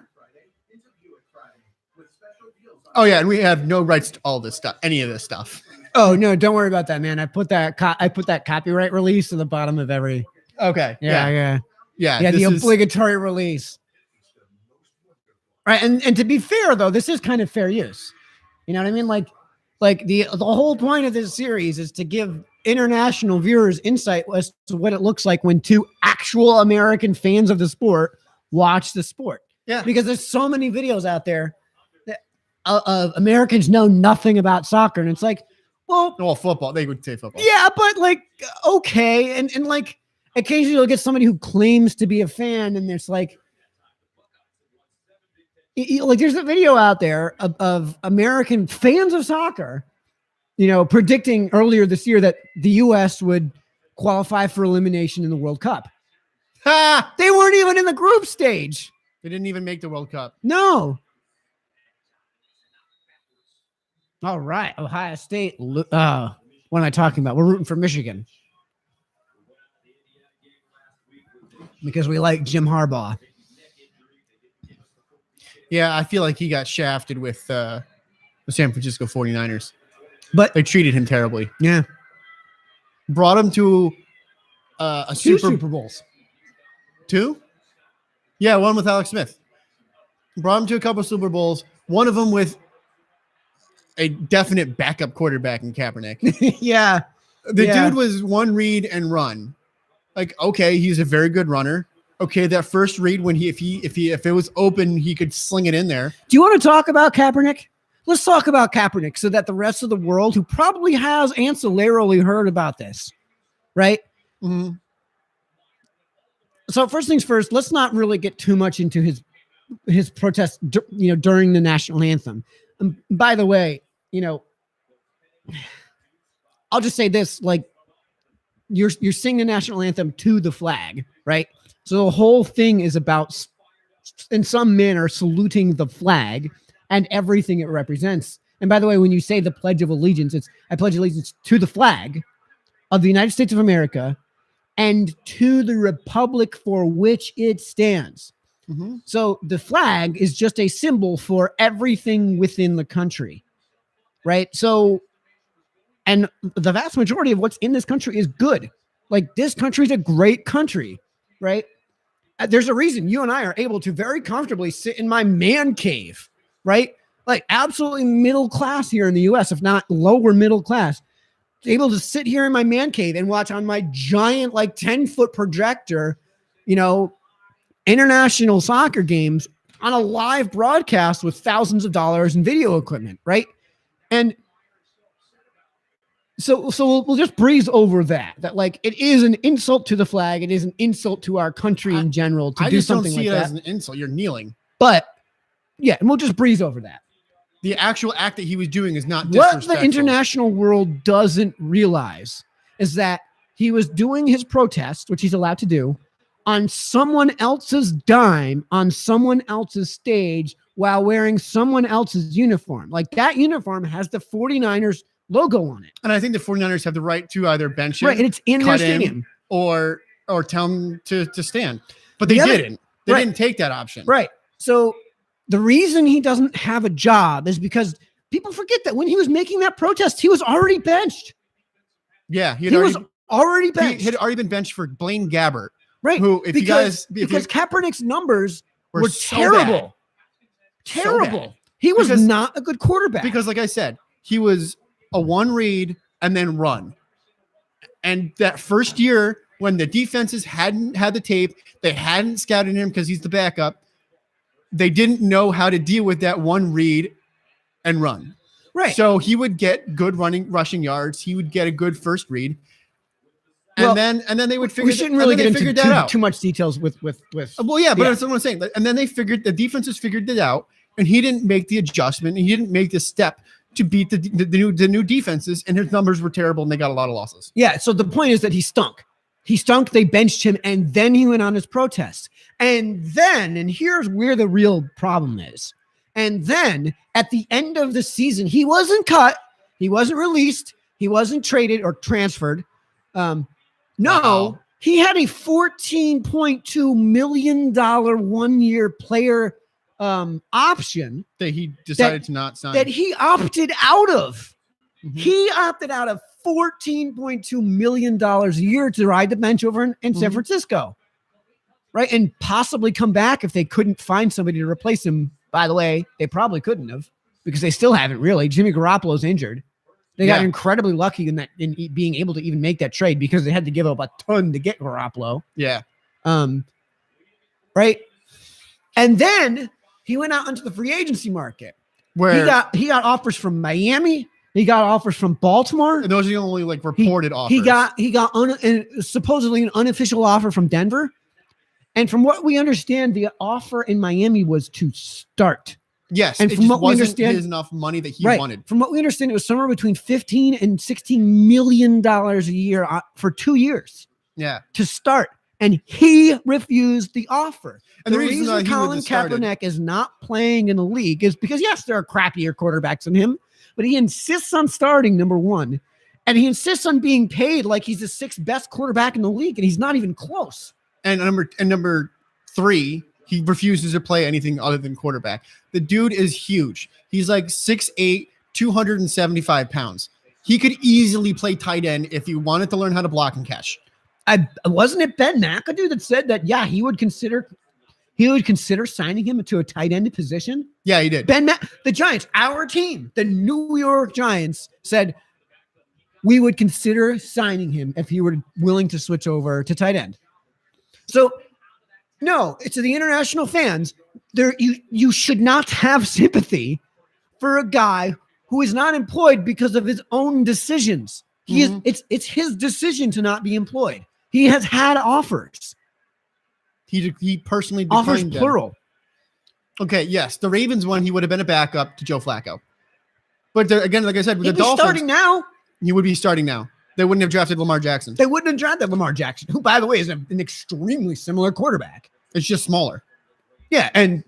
Oh yeah, and we have no rights to all this stuff, any of this stuff. Oh no, don't worry about that, man. I put that copyright release at the bottom of every. Okay. Yeah. The obligatory release. Right, and to be fair though, this is kind of fair use. You know what I mean? Like the whole point of this series is to give international viewers insight as to what it looks like when two actual American fans of the sport watch the sport. Yeah, because there's so many videos out there Americans know nothing about soccer, and it's like, well, football. They would say football. Yeah, but like, okay, and like occasionally you'll get somebody who claims to be a fan, and there's like there's a video out there of American fans of soccer, predicting earlier this year that the U.S. would qualify for elimination in the World Cup. Ha! They weren't even in the group stage. They didn't even make the World Cup. No. All right, Ohio State. What am I talking about? We're rooting for Michigan because we like Jim Harbaugh. Yeah, I feel like he got shafted with the San Francisco 49ers. But they treated him terribly. Yeah. Brought him to two Super Bowls. Two? Yeah, one with Alex Smith. Brought him to a couple of Super Bowls. One of them with a definite backup quarterback in Kaepernick. Yeah. The dude was one read and run. Like, okay, he's a very good runner. Okay, that first read when if it was open, he could sling it in there. Do you want to talk about Kaepernick? Let's talk about Kaepernick so that the rest of the world who probably has ancillarily heard about this, right? Mm-hmm. So first things first, let's not really get too much into his protest, during the national anthem. By the way, I'll just say this: like, you're singing the national anthem to the flag, right? So the whole thing is about, in some manner, saluting the flag and everything it represents. And by the way, when you say the Pledge of Allegiance, it's I pledge allegiance to the flag of the United States of America and to the republic for which it stands. Mm-hmm. So the flag is just a symbol for everything within the country, right? So, and the vast majority of what's in this country is good. Like, this country is a great country, right? There's a reason you and I are able to very comfortably sit in my man cave, right? Like, absolutely middle class here in the U.S., if not lower middle class, able to sit here in my man cave and watch on my giant, like 10-foot projector, international soccer games on a live broadcast with thousands of dollars in video equipment, right? And so we'll just breeze over that like it is an insult to the flag. It is an insult to our country in general to do something like that. I don't see it as an insult. You're kneeling. But yeah, and we'll just breeze over that. The actual act that he was doing is not disrespectful. What the international world doesn't realize is that he was doing his protest, which he's allowed to do, on someone else's dime, on someone else's stage, while wearing someone else's uniform. Like, that uniform has the 49ers logo on it. And I think the 49ers have the right to either bench him, Right, and it's in their cut him, stadium. or tell him to stand. But they didn't. They didn't take that option. Right. So the reason he doesn't have a job is because people forget that when he was making that protest, he was already benched. Yeah, He was already benched. He had already been benched for Blaine Gabbert. Right. Who, if because because Kaepernick's numbers were so terrible. bad. Terrible. So bad. He was not a good quarterback. Because, like I said, he was a one read and then run. And that first year, when the defenses hadn't had the tape, they hadn't scouted him because he's the backup, they didn't know how to deal with that one read and run. Right. So he would get good rushing yards. He would get a good first read. And then they would figure. We shouldn't really get into too much details with. Well, yeah, but that's what I'm saying. And then the defenses figured it out, and he didn't make the adjustment, and he didn't make the step to beat the new defenses, and his numbers were terrible, and they got a lot of losses. Yeah. So the point is that he stunk. He stunk. They benched him, and then he went on his protest. And here's where the real problem is. And then at the end of the season, he wasn't cut. He wasn't released. He wasn't traded or transferred. No, he had a $14.2 million 1-year player option that he decided to not sign. That he opted out of. Mm-hmm. He opted out of $14.2 million a year to ride the bench over in San Francisco. Right. And possibly come back if they couldn't find somebody to replace him. By the way, they probably couldn't have, because they still haven't really. Jimmy Garoppolo's injured. They got incredibly lucky in being able to even make that trade, because they had to give up a ton to get Garoppolo. Yeah. Right. And then he went out into the free agency market, where he got offers from Miami. He got offers from Baltimore. And those are the only reported offers. He got supposedly an unofficial offer from Denver. And from what we understand, the offer in Miami was to start. Yes, and from what we understand, enough money that he wanted. From what we understand, it was somewhere between $15 and $16 million a year for 2 years. Yeah, to start, and he refused the offer. And the reason Colin Kaepernick is not playing in the league is because, yes, there are crappier quarterbacks than him, but he insists on starting, number one, and he insists on being paid like he's the 6th best quarterback in the league, and he's not even close. And number 3. He refuses to play anything other than quarterback. The dude is huge. He's like 6'8", 275 pounds. He could easily play tight end if he wanted to learn how to block and catch. Wasn't it Ben McAdoo that said that, yeah, he would consider signing him to a tight end position? Yeah, he did. The Giants, our team, the New York Giants, said we would consider signing him if he were willing to switch over to tight end. So, no, it's to the international fans. You should not have sympathy for a guy who is not employed because of his own decisions. It's his decision to not be employed. He has had offers. He personally declined offers plural. Okay, yes, the Ravens one, he would have been a backup to Joe Flacco. But again, like I said, with the Dolphins, starting now. He would be starting now. They wouldn't have drafted Lamar Jackson. They wouldn't have drafted Lamar Jackson, who, by the way, is an extremely similar quarterback. It's just smaller. Yeah, and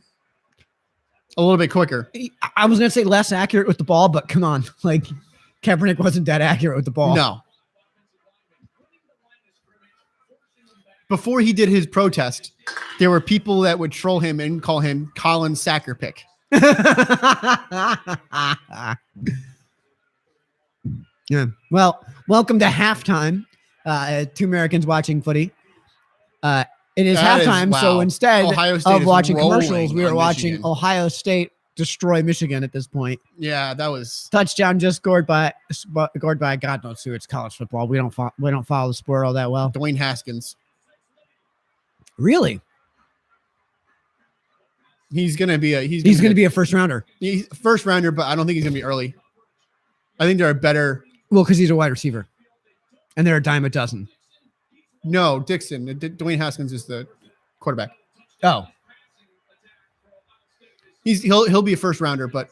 a little bit quicker. I was going to say less accurate with the ball, but come on. Like, Kaepernick wasn't that accurate with the ball. No. Before he did his protest, there were people that would troll him and call him Colin Sackerpick. Yeah. Well, welcome to halftime. 2 Americans watching footy. It is halftime, so instead of watching commercials, we are watching Michigan. Ohio State destroy Michigan at this point. Yeah, that was touchdown just scored by God knows who. It's college football. We don't follow the sport all that well. Dwayne Haskins. Really? He's gonna be a first rounder. He's first rounder, but I don't think he's gonna be early. I think there are better. Well, because he's a wide receiver, and they're a dime a dozen. No, Dixon. Dwayne Haskins is the quarterback. Oh, he'll be a first rounder, but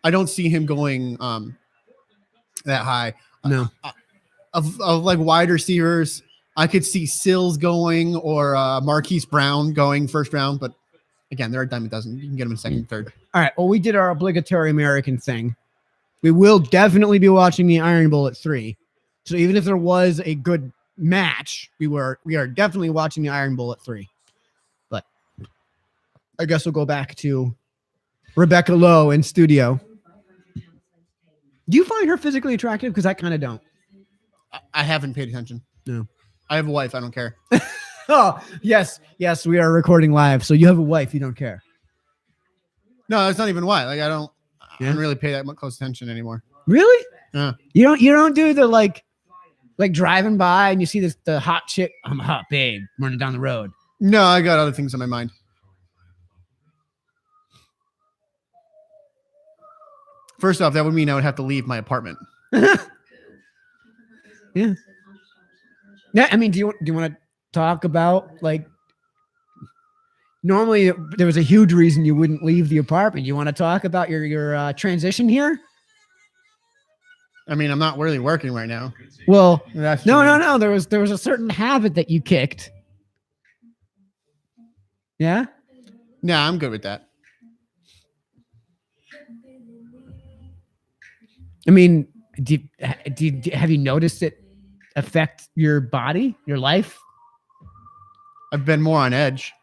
I don't see him going that high. No. of like wide receivers. I could see Sills going or Marquise Brown going first round, but again, they're a dime a dozen. You can get them in second, third. All right. Well, we did our obligatory American thing. We will definitely be watching the Iron Bowl at 3. So even if there was a good match, we are definitely watching the Iron Bowl at 3. But I guess we'll go back to Rebecca Lowe in studio. Do you find her physically attractive? Because I kind of don't. I haven't paid attention. No. I have a wife. I don't care. Oh, yes. Yes, we are recording live. So you have a wife. You don't care. No, that's not even why. Like I don't really pay that much close attention anymore. Really? Yeah. You don't do the like driving by and you see the hot chick. I'm a hot babe running down the road. No, I got other things on my mind. First off, that would mean I would have to leave my apartment. Yeah. Yeah. I mean, do you want to talk about like? Normally, there was a huge reason you wouldn't leave the apartment. You want to talk about your transition here? I mean, I'm not really working right now. Well, That's no. There was a certain habit that you kicked. Yeah. Nah, I'm good with that. I mean, have you noticed it affect your body, your life? I've been more on edge.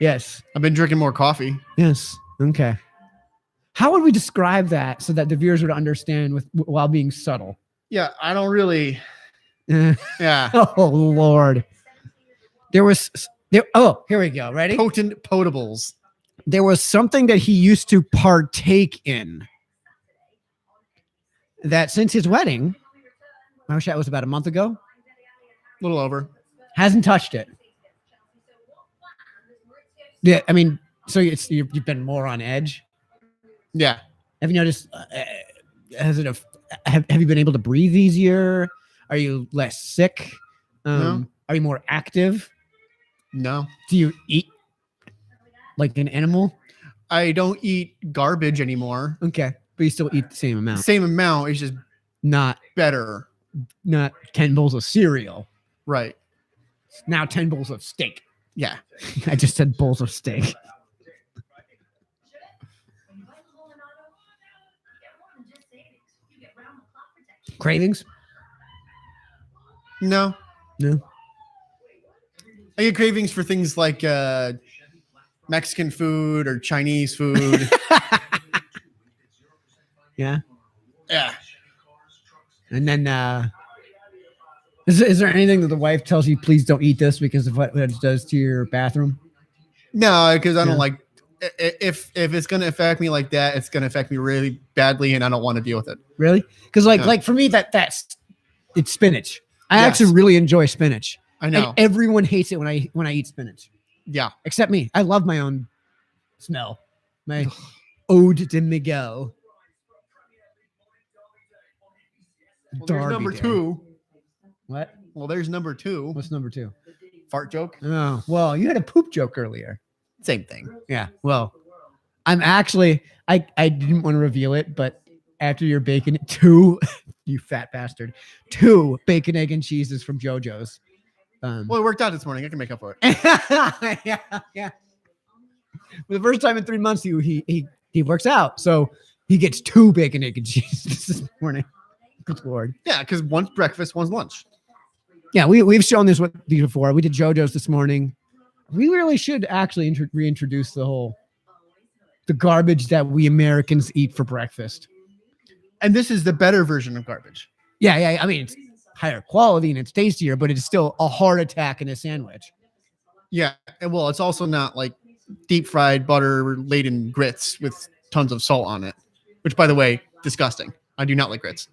Yes. I've been drinking more coffee. Yes. Okay. How would we describe that so that the viewers would understand while being subtle? Yeah, I don't really. Yeah. Oh Lord. Oh, here we go. Ready? Potent potables. There was something that he used to partake in that since his wedding, I wish that was about a month ago, A little over. hasn't touched it. Yeah, I mean, so you've been more on edge. Yeah. Have you noticed? Have you been able to breathe easier? Are you less sick? No. Are you more active? No. Do you eat like an animal? I don't eat garbage anymore. Okay, but you still eat the same amount. Same amount. It's just Not better. 10 bowls of cereal. Right. Now 10 bowls of steak. Yeah. I just said bowls of steak. Cravings? No. No. I get cravings for things like Mexican food or Chinese food. Yeah. Yeah. And then is there anything that the wife tells you, please don't eat this because of what it does to your bathroom? No, because I don't like if it's gonna affect me like that, it's gonna affect me really badly, and I don't want to deal with it. Really? Because like for me, it's spinach. I Yes. actually really enjoy spinach. I know. And everyone hates it when I eat spinach, Yeah. except me. I love my own smell. My Ode de Miguel. Well, there's number Day. 2. What? Well, there's number 2. What's number 2? Fart joke. Oh, well, you had a poop joke earlier. Same thing. Yeah. Well, I'm actually, I didn't want to reveal it, but after your bacon, 2, you fat bastard, 2 bacon, egg, and cheeses from JoJo's. Well, it worked out this morning. I can make up for it. Yeah. For the first time in 3 months, he works out. So he gets 2 bacon, egg, and cheeses this morning. Good Lord. Yeah, because one's breakfast, one's lunch. Yeah, we've shown this before. We did JoJo's this morning. We really should actually reintroduce the garbage that we Americans eat for breakfast. And this is the better version of garbage. Yeah. I mean, it's higher quality and it's tastier, but it's still a heart attack in a sandwich. Yeah. And well, it's also not like deep fried butter laden grits with tons of salt on it, which, by the way, disgusting. I do not like grits.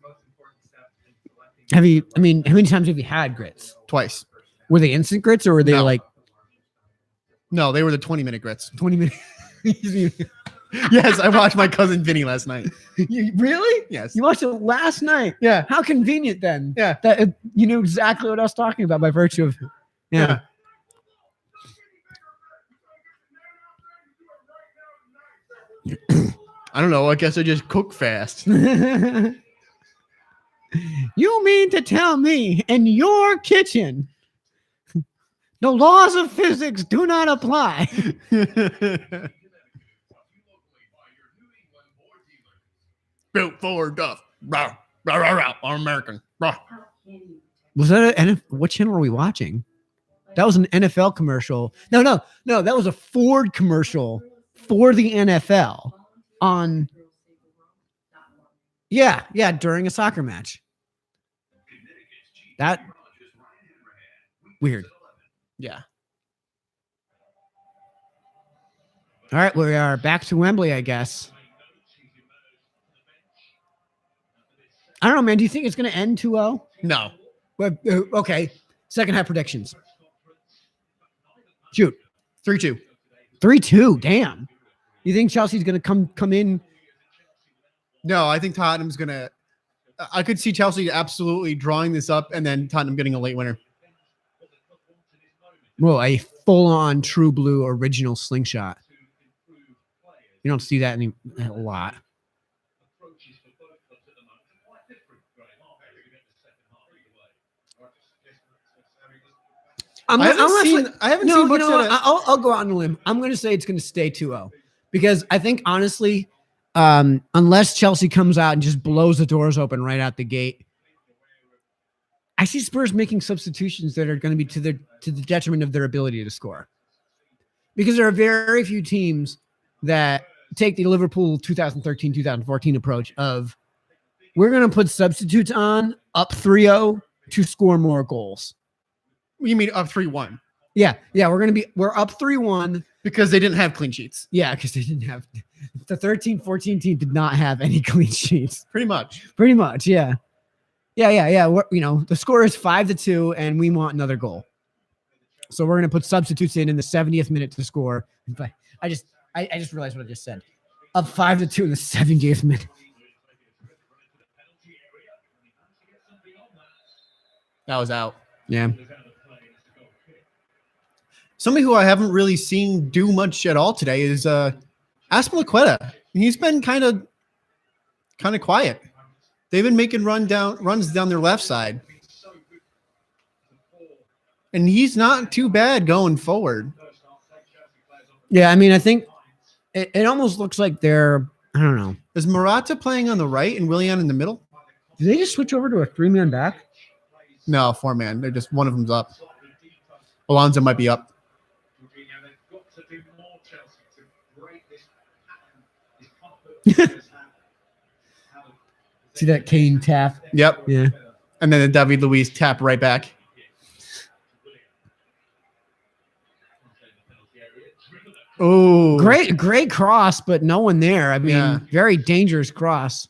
How many times have you had grits? Twice. Were they instant grits or were they like? No, they were the 20-minute grits. 20 minutes. Yes, I watched my cousin Vinny last night. You really? Yes. You watched it last night. Yeah. How convenient then. Yeah. That you knew exactly what I was talking about by virtue of. Yeah. I don't know. I guess I just cook fast. You mean to tell me in your kitchen the laws of physics do not apply? Built Ford Duff. Rah, rah, rah, rah. I'm American. Rah. Was that what channel are we watching? That was an NFL commercial. No, that was a Ford commercial for the NFL on. Yeah, during a soccer match. That weird. Yeah. All right, we are back to Wembley, I guess. I don't know, man. Do you think it's going to end 2-0? No. But, okay. Second half predictions. Shoot. 3-2. 3-2. Damn. You think Chelsea's going to come in? No, I think Tottenham's going to. I could see Chelsea absolutely drawing this up and then Tottenham getting a late winner. Well, a full-on true blue original slingshot. You don't see that a lot. I haven't seen much of it. I'll go out on a limb. I'm going to say it's going to stay 2-0 because I think, honestly, unless Chelsea comes out and just blows the doors open right out the gate, I see Spurs making substitutions that are going to be to the detriment of their ability to score. Because there are very few teams that take the Liverpool 2013-2014 approach of we're going to put substitutes on up 3-0 to score more goals. You mean up 3-1? Yeah, we're up 3-1 because they didn't have clean sheets. Yeah, because they didn't have the 13-14 team did not have any clean sheets. Pretty much, yeah. The score is 5-2, and we want another goal. So we're gonna put substitutes in the 70th minute to score. But I just realized what I just said. Up 5-2 in the 70th minute. That was out. Yeah. Somebody who I haven't really seen do much at all today is Aspilicueta. He's been kind of quiet. They've been making runs down their left side. And he's not too bad going forward. Yeah, I mean, I think it almost looks like they're, I don't know. Is Morata playing on the right and Willian in the middle? Did they just switch over to a 3-man back? No, 4-man. They're just one of them's up. Alonso might be up. See that Kane tap? Yep. Yeah. And then the David Luiz tap right back. Oh, great cross, but no one there. I mean, Very dangerous cross.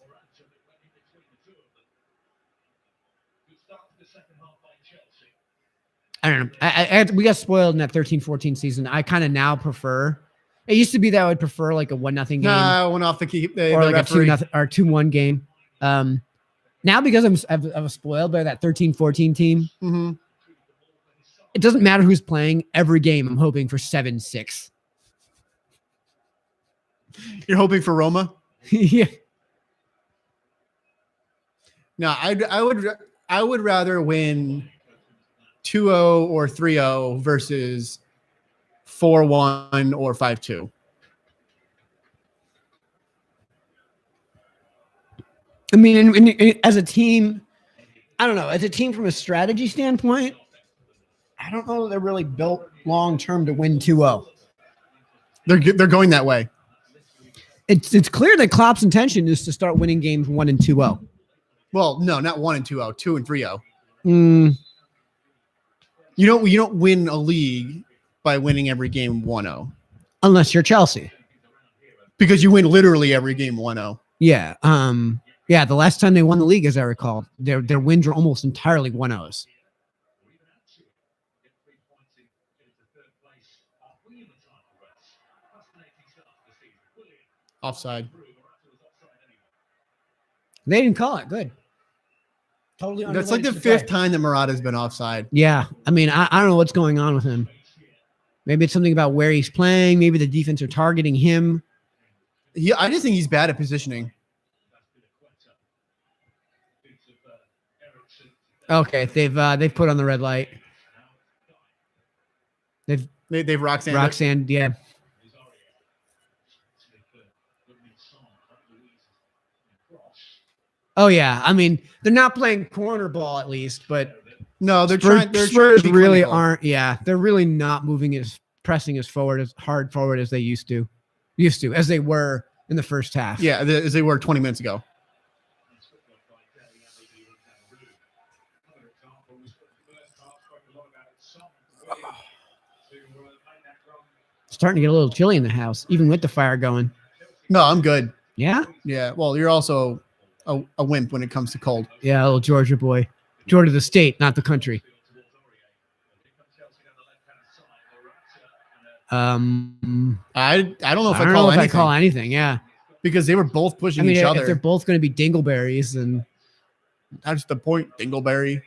I don't know. We got spoiled in that 13-14 season. I kind of now prefer. It used to be that I would prefer like a 1-0 game. No, went off the keep. Or like a 2-0 or 2-1 game. Now because I was spoiled by that 13-14 team. Mm-hmm. It doesn't matter who's playing. Every game, I'm hoping for 7-6. You're hoping for Roma? Yeah. No, I would rather win 2-0 or 3-0 versus 4-1 or 5-2. I mean, as a team, I don't know. As a team from a strategy standpoint, I don't know that they're really built long term to win 2-0. They're going that way. It's clear that Klopp's intention is to start winning games 1 and 2-0. Well, no, not 1 and 2-0, 2 and 3-0. You don't win a league by winning every game 1-0. Unless you're Chelsea. Because you win literally every game 1-0. Yeah. Yeah, the last time they won the league, as I recall, their wins were almost entirely 1-0s. Offside. They didn't call it. Good. Totally. That's like the 5th time that Morata's been offside. Yeah. I mean, I don't know what's going on with him. Maybe it's something about where he's playing. Maybe the defense are targeting him. I just think he's bad at positioning. Okay, they've put on the red light. They've Roxanne, yeah. Oh yeah, I mean they're not playing corner ball at least, but no, they're Spurs, trying. They're Spurs trying to be really clinical. aren't. Yeah, they're really not moving pressing as hard forward as they used to, as they were in the first half. Yeah, as they were 20 minutes ago. Starting to get a little chilly in the house, even with the fire going. No, I'm good. Yeah? Yeah. Well, you're also a wimp when it comes to cold. Yeah, a little Georgia boy. Georgia the state, not the country. I don't know if I I don't call know if anything. I call anything, yeah. Because they were both pushing each If other. they're both going to be dingleberries, then That's the point, Dingleberry.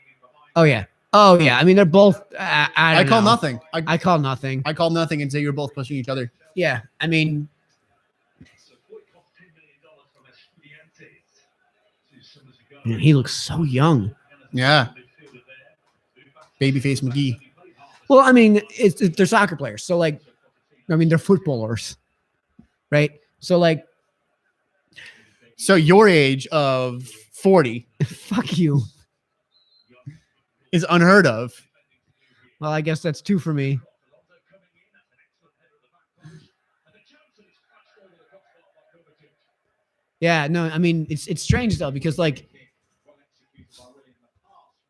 oh yeah. I mean, they're both. I call know. nothing. I call nothing. I call nothing and say you're both pushing each other. Yeah, I mean, man, he looks so young. Yeah. Babyface McGee. Well, I mean, they're soccer players, so like, I mean, they're footballers, right? So like, So your age of 40 fuck you. is unheard of. Well, I guess that's 2 for me. Yeah, no, I mean, it's strange though, because like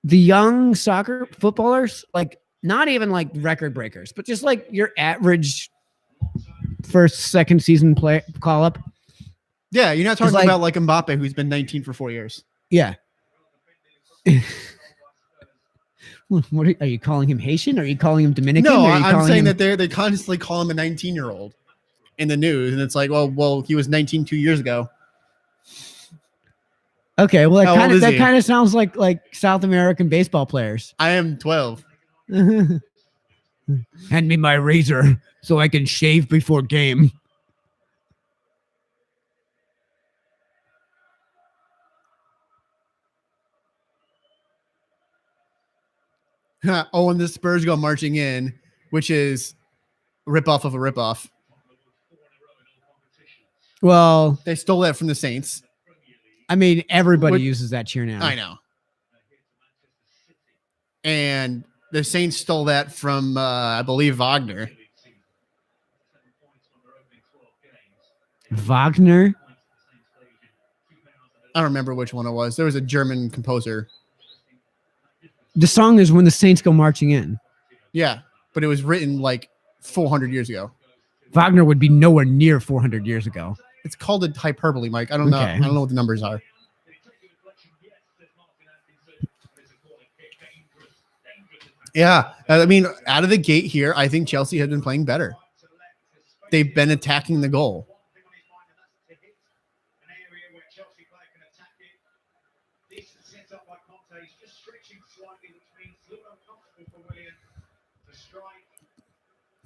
the young soccer footballers, like not even like record breakers, but just like your average first, second season play call up. Yeah, you're not talking like- about like Mbappe, who's been 19 for 4 years. Yeah. What are you calling him Haitian? Are you calling him Dominican? No, Are you I'm calling saying him- that they constantly call him a 19-year-old in the news, and it's like, well, he was 19 2 years ago. Okay, well, How old is that he? kind of sounds like South American baseball players. I am 12. Hand me my razor so I can shave before game. Oh, and the Spurs go marching in, which is a ripoff of a ripoff. Well, They stole that from the Saints. I mean, everybody What- uses that cheer now. I know. And the Saints stole that from, I believe, Wagner. Wagner? I don't remember which one it was. There was a German composer. The song is When the Saints Go Marching In. Yeah, but it was written like 400 years ago. Wagner would be nowhere near 400 years ago. It's called a hyperbole, Mike. I don't know. Okay. I don't know what the numbers are. Yeah, I mean, out of the gate here, I think Chelsea has been playing better. They've been attacking the goal.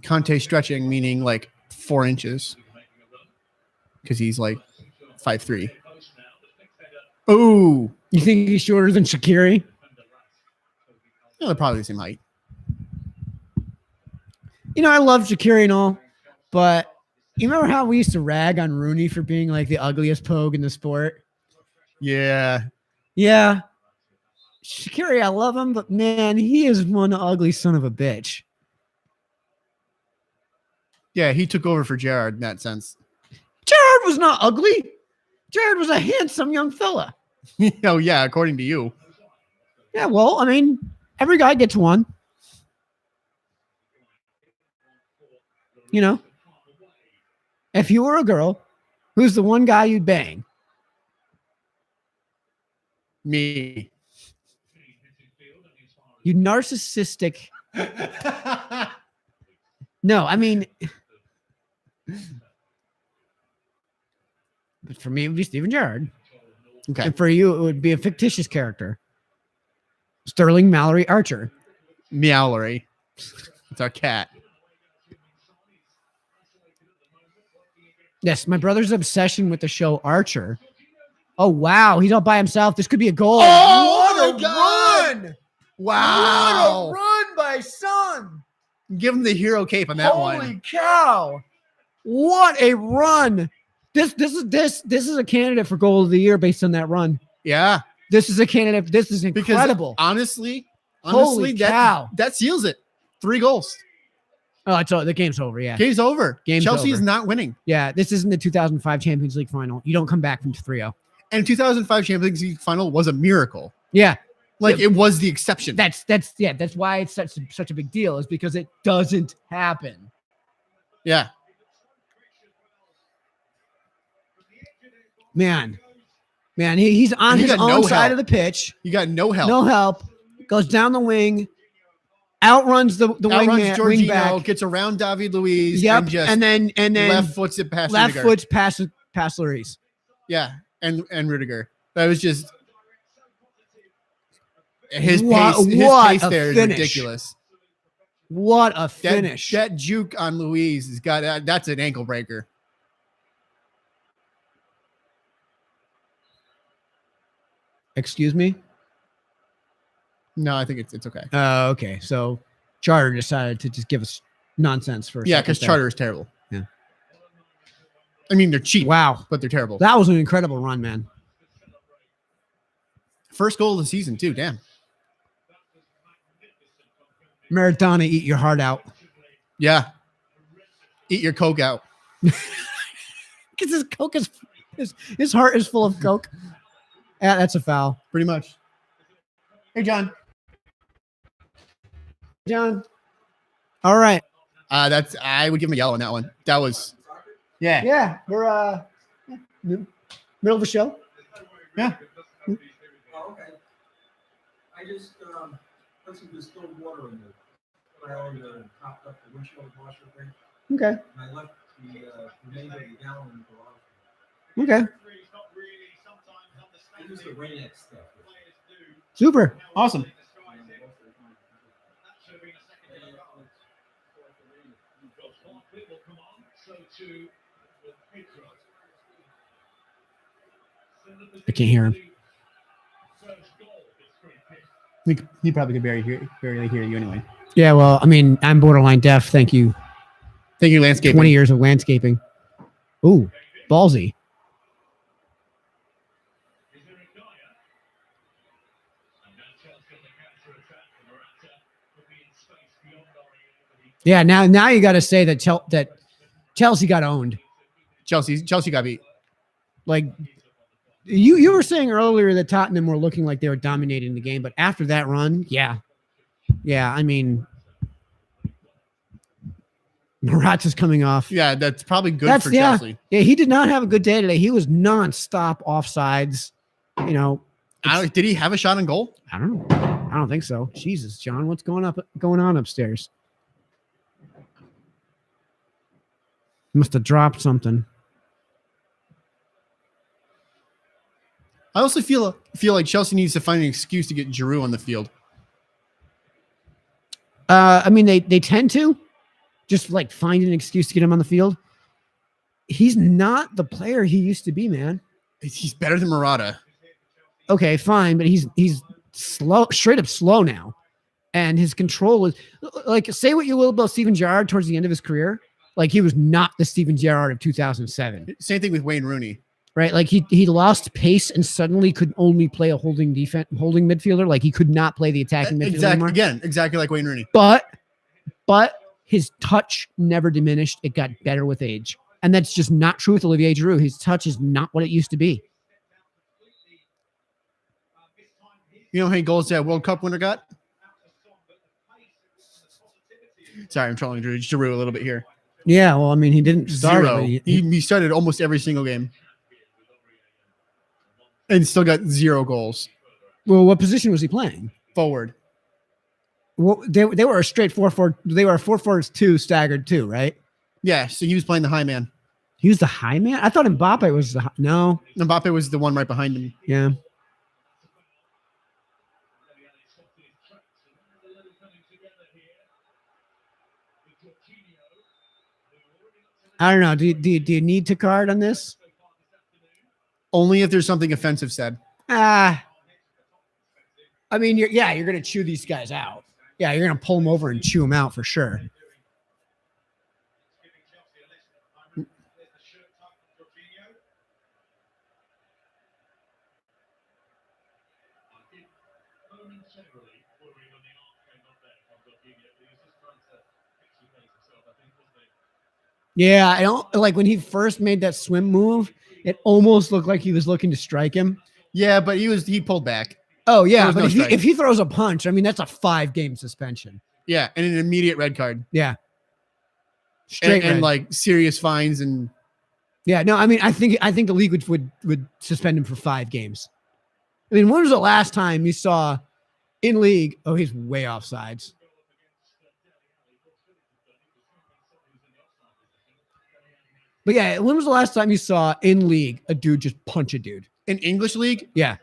Conte stretching, meaning like 4 inches, because he's like 5'3". Oh, You think he's shorter than Shaqiri? no, they're probably the same height. You know, I love Shaqiri and all, but you remember how we used to rag on Rooney for being like the ugliest pogue in the sport? Yeah, Yeah. Shaqiri, I love him, but man, he is one ugly son of a bitch. yeah, he took over for Gerrard in that sense. Gerrard was not ugly. Gerrard was a handsome young fella. Oh yeah, according to you. Yeah, well, I mean, every guy gets one. You know, if you were a girl, who's the one guy you'd bang? Me. You narcissistic. No, I mean, but for me, it would be Steven Gerrard. Okay. And for you, it would be a fictitious character. Sterling Mallory Archer. Meowlery. It's our cat. Yes, my brother's obsession with the show Archer. Oh wow, he's all by himself. This could be a goal. Oh, what my a God. run! Wow. What a run by Son! Give him the hero cape on that Holy one. cow! What a run! This is a candidate for goal of the year based on that run. Yeah. This is a candidate. This is incredible. Because honestly, Holy cow. that seals it. 3 goals. Oh, it's the game's over. Yeah, Game's over. Game's Chelsea over. is not winning. Yeah, this isn't the 2005 Champions League final. You don't come back from 3-0. And 2005 Champions League final was a miracle. Yeah, Like it was the exception. that's why it's such a big deal, is because it doesn't happen. Yeah. Man, he's on his own side of the pitch. You got no help. No help. Goes down the wing, outruns the wing Jorginho, back, gets around David Luiz. Yep, and then left foots it past left Rudiger. foot's past Lloris. Yeah, and Rudiger. That was just his What pace a there is finish. ridiculous. What a finish! That juke on Luiz has got that's an ankle breaker. Excuse me. No, I think it's okay. Oh, okay. So Charter decided to just give us nonsense for a Yeah, second because there. Charter is terrible. Yeah. I mean, they're cheap. Wow, But they're terrible. that was an incredible run, man. First goal of the season, too. Damn. Maradona, eat your heart out. Yeah. Eat your Coke out. Because his Coke his heart is full of Coke. Yeah, that's a foul. Pretty much. Hey, John. John. All right. I would give him a yellow on that one. That was. Yeah. Yeah, we're middle of the show. Yeah. Oh, okay. I just put some distilled water in the barrel and topped up the windshield washer thing. Okay. And I left the remainder of the gallon in the garage. Okay. I used the Rain-X stuff. Super. Awesome. I can't hear him. He probably could barely hear you anyway. Yeah, well, I mean, I'm borderline deaf. Thank you. Thank you, landscaping. 20 years of landscaping. Ooh, ballsy. Yeah, now you got to say that Chelsea got owned. Chelsea got beat. Like you were saying earlier that Tottenham were looking like they were dominating the game, but after that run, yeah. I mean, Morata's coming off. Yeah, that's probably good for Chelsea. Yeah, he did not have a good day today. He was nonstop offsides. You know, Did he have a shot on goal? I don't know. I don't think so. Jesus, John, what's going on upstairs? Must have dropped something. I also feel like Chelsea needs to find an excuse to get Giroud on the field. I mean, they tend to just like find an excuse to get him on the field. He's not the player he used to be, man. He's better than Morata. Okay, fine, but he's slow, straight up slow now, and his control is like, say what you will about Steven Gerrard towards the end of his career, like he was not the Steven Gerrard of 2007. Same thing with Wayne Rooney. Right, like he lost pace and suddenly could only play a holding midfielder. Like he could not play the attacking midfielder anymore. Exactly like Wayne Rooney. But his touch never diminished. It got better with age, and that's just not true with Olivier Giroud. His touch is not what it used to be. You know how many goals that World Cup winner got? Sorry, I'm trolling Giroud a little bit here. Yeah, well, I mean, he didn't start. 0. He started almost every single game. And still got 0 goals. Well, what position was he playing? Forward. Well, they were a straight 4-4. They were a 4-4-2 staggered too, right? Yeah, so he was playing the high man. He was the high man. I thought Mbappe was no. Mbappe was the one right behind him. Yeah. I don't know. Do you need to card on this? Only if there's something offensive said. I mean, you're going to chew these guys out. Yeah, you're going to pull them over and chew them out for sure. Yeah, I don't like when he first made that swim move, it almost looked like he was looking to strike him. Yeah, but he pulled back. Oh, yeah, There but was no strike. if he throws a punch, I mean, that's a 5-game suspension. Yeah, and an immediate red card. Yeah. Straight and red. like serious fines and Yeah, no, I mean, I think the league would suspend him for 5 games. I mean, when was the last time you saw in league? Oh, he's way off sides. But yeah, when was the last time you saw in league a dude just punch a dude? in English league, Yeah.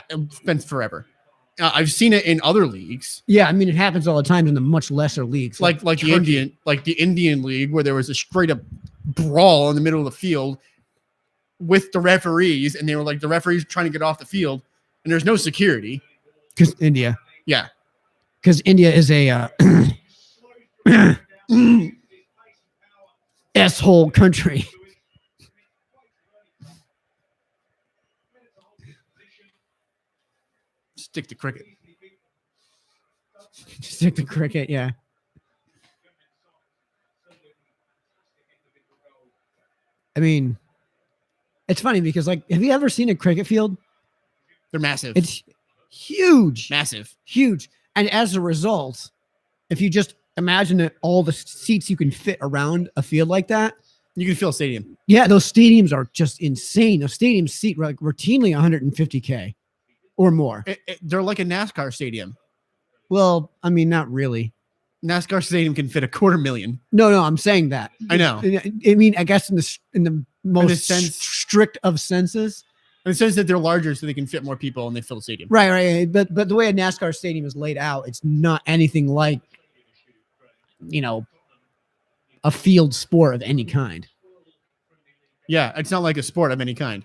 It's been forever. I've seen it in other leagues, Yeah, I mean, it happens all the time in the much lesser leagues. like the Indian league, where there was a straight up brawl in the middle of the field with the referees, and they were like the referees trying to get off the field, and there's no security. Because India. Yeah, Because India is a S-hole country. stick to cricket. Stick to cricket, yeah. I mean, it's funny because, like, have you ever seen a cricket field? They're massive. It's huge. massive. Huge. And as a result, if you just imagine that all the seats you can fit around a field like that, You can fill a stadium. yeah, those stadiums are just insane. Those stadiums seat like routinely 150K or more. They're like a NASCAR stadium. Well, I mean, not really. NASCAR stadium can fit 250,000. No, I'm saying that. I know. I mean, I guess in the most sense- strict of senses. In the sense that they're larger, so they can fit more people and they fill the stadium. Right. But the way a NASCAR stadium is laid out, it's not anything like, a field sport of any kind. Yeah, it's not like a sport of any kind.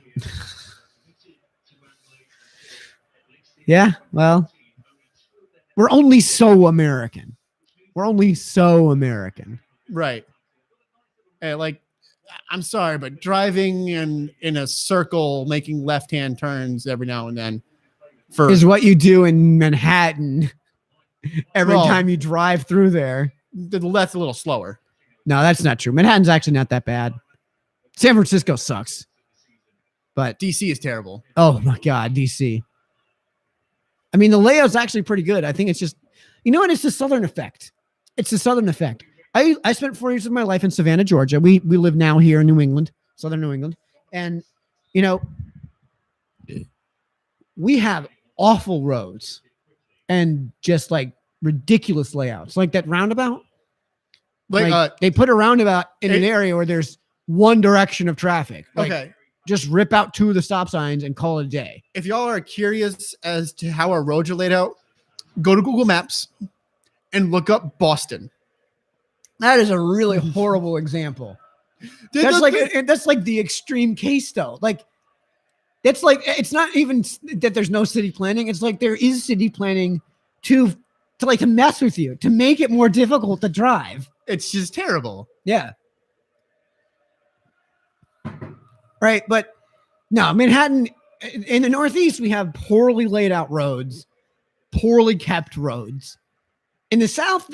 Yeah, well, we're only so American. Right. Like, I'm sorry, but driving in a circle, making left-hand turns every now and then Is what you do in Manhattan every Well- time you drive through there. the left's a little slower. No, that's not true. Manhattan's actually not that bad. San Francisco sucks. But, DC is terrible. oh my God, DC. I mean, the layout's actually pretty good. I think it's just, it's the Southern effect. I spent 4 years of my life in Savannah, Georgia. We live now here in New England, Southern New England. And, we have awful roads and just like ridiculous layouts. Like that roundabout. Like, They put a roundabout in an area where there's one direction of traffic. Like, okay. just rip out 2 of the stop signs and call it a day. If y'all are curious as to how our roads are laid out, go to Google Maps and look up Boston. That is a really horrible example. That's like the extreme case though. Like that's like, it's not even that there's no city planning. It's like there is city planning to mess with you, to make it more difficult to drive. It's just terrible. Yeah. Right. But no, Manhattan, in the Northeast, we have poorly laid out roads, poorly kept roads. In the South,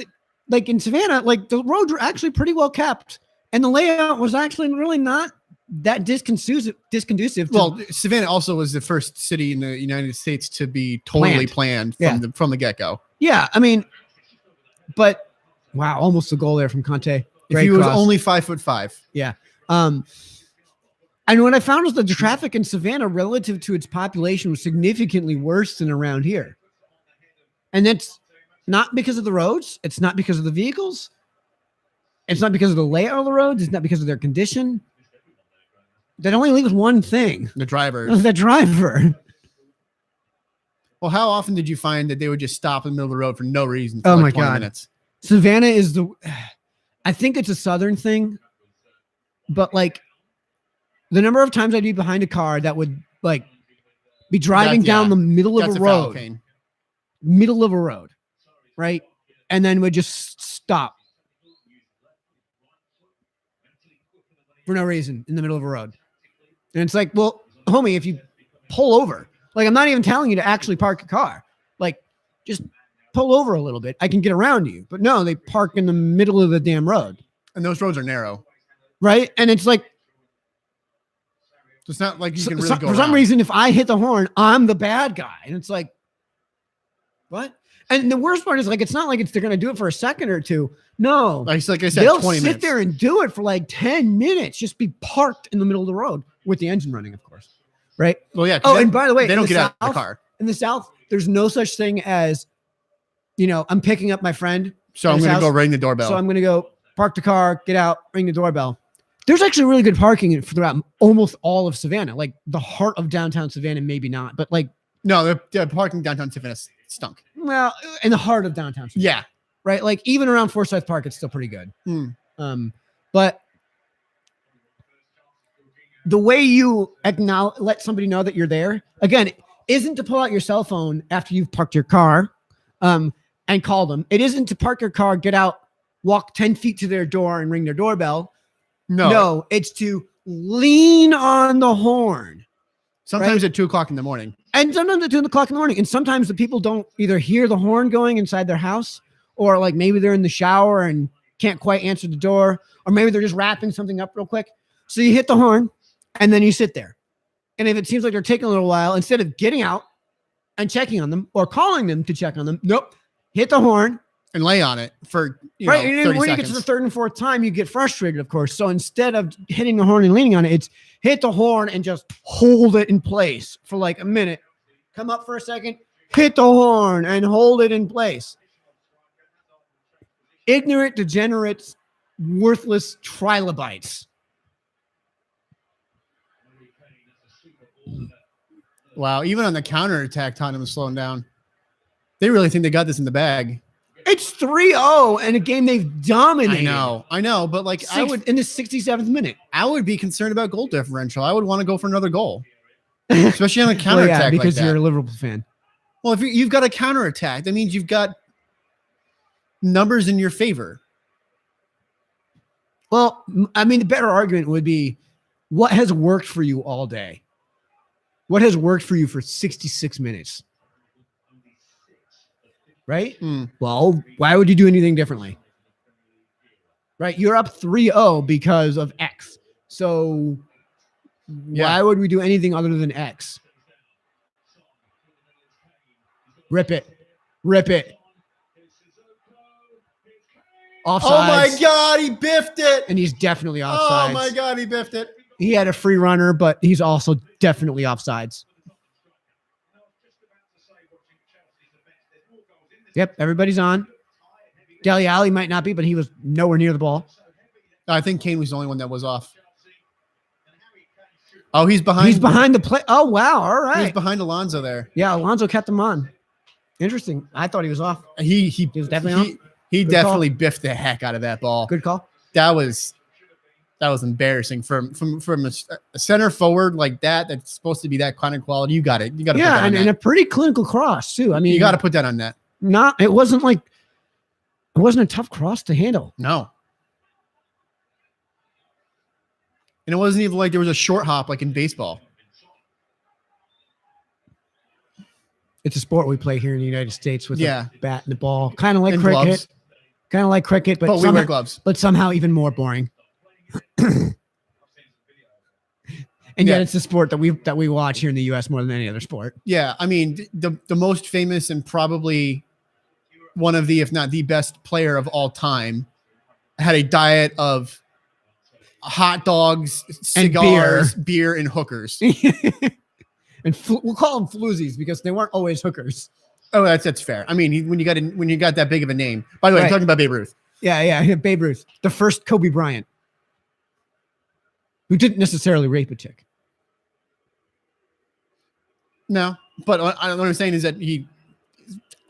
like in Savannah, like the roads were actually pretty well kept. And the layout was actually really not that disconducive. Well, Savannah also was the first city in the United States to be totally planned from the get-go. Yeah. I mean, but wow, almost a goal there from Conte. If he was only 5'5". Yeah. And what I found was that the traffic in Savannah relative to its population was significantly worse than around here. And that's not because of the roads. It's not because of the vehicles. It's not because of the layout of the roads. It's not because of their condition. That only leaves one thing. The drivers. The driver. Well, how often did you find that they would just stop in the middle of the road for no reason for Oh like my 20 God. minutes? Savannah is I think it's a Southern thing. but like the number of times I'd be behind a car that would like be driving down the middle of That's a foul, road, Kane. middle of a road, right? And then would just stop for no reason in the middle of a road. And it's like, well, homie, if you pull over, like I'm not even telling you to actually park your car, like just pull over a little bit. I can get around you. But no, they park in the middle of the damn road. And those roads are narrow. Right. And it's like, So it's not like you can really go for some around. reason, if I hit the horn, I'm the bad guy. And it's like, what? And the worst part is like, it's not like they're going to do it for a second or two. No. Like I said, They'll 20 sit minutes. there and do it for like 10 minutes, just be parked in the middle of the road with the engine running, of course. Right. Well, yeah. Oh, and by the way, they in don't the get out of South- the car. In the South, there's no such thing as, I'm picking up my friend. So at I'm his going to go house. ring the doorbell. So I'm going to go park the car, get out, ring the doorbell. There's actually really good parking throughout almost all of Savannah, like the heart of downtown Savannah, maybe not, but like, No, the parking downtown Savannah stunk. well, in the heart of downtown Savannah, Yeah. right? Like even around Forsyth Park, it's still pretty good. Hmm. But the way you let somebody know that you're there, again, isn't to pull out your cell phone after you've parked your car and call them. It isn't to park your car, get out, walk 10 feet to their door and ring their doorbell. No, it's to lean on the horn. Sometimes right? at 2:00 in the morning. And sometimes at 2:00 in the morning. And sometimes the people don't either hear the horn going inside their house, or like maybe they're in the shower and can't quite answer the door, or maybe they're just wrapping something up real quick. So you hit the horn and then you sit there. And if it seems like they're taking a little while, instead of getting out and checking on them or calling them to check on them, nope, hit the horn. And lay on it for Right. And then 30 when you seconds. get to the third and fourth time, you get frustrated, of course. So instead of hitting the horn and leaning on it, it's hit the horn and just hold it in place for like a minute. Come up for a second, hit the horn and hold it in place. Ignorant, degenerates, worthless trilobites. Wow. Even on the counterattack, Tottenham was slowing down. They really think they got this in the bag. It's 3-0 and a game they've dominated. I know, but like I would in the 67th minute. I would be concerned about goal differential. I would want to go for another goal, especially on a counterattack. Well, yeah, because like you're that. a Liverpool fan. Well, if you've got a counterattack, that means you've got numbers in your favor. Well, I mean, the better argument would be what has worked for you all day? What has worked for you for 66 minutes? Right? Well, why would you do anything differently? Right? You're up 3-0 because of X. So why would we do anything other than X? Rip it. Rip it. Offsides. Oh my God, he biffed it. And he's definitely offsides. Oh my God, he biffed it. He had a free runner, but he's also definitely offsides. Yep, everybody's on. Dele Alli might not be, but he was nowhere near the ball. I think Kane was the only one that was off. Oh, he's behind. He's behind the play. Oh, wow. All He's right. behind Alonso there. Yeah, Alonso kept him on. Interesting. I thought he was off. He was definitely on. He Good definitely biffed the heck out of that ball. Good call. That was embarrassing from a center forward like that. That's supposed to be that kind of quality. You got it. You got to put that Yeah, on and net. a pretty clinical cross, too. I mean, You got to put that on net. it wasn't a tough cross to handle. No. And it wasn't even like there was a short hop like in baseball. It's a sport we play here in the United States with Yeah. a bat and a ball. Kind of like And cricket. gloves. Kind of like cricket, But we somehow, wear gloves. but somehow even more boring. And Yeah. yet it's a sport that we watch here in the US more than any other sport. Yeah. I mean, the most famous and probably one of the, if not the best player of all time, had a diet of hot dogs, cigars, beer, and hookers. And we'll call them floozies because they weren't always hookers. Oh, that's fair. I mean, when you got that big of a name. By the way, I'm Right. talking about Babe Ruth. Yeah, Babe Ruth, the first Kobe Bryant, who didn't necessarily rape a chick. No, but what I'm saying is that He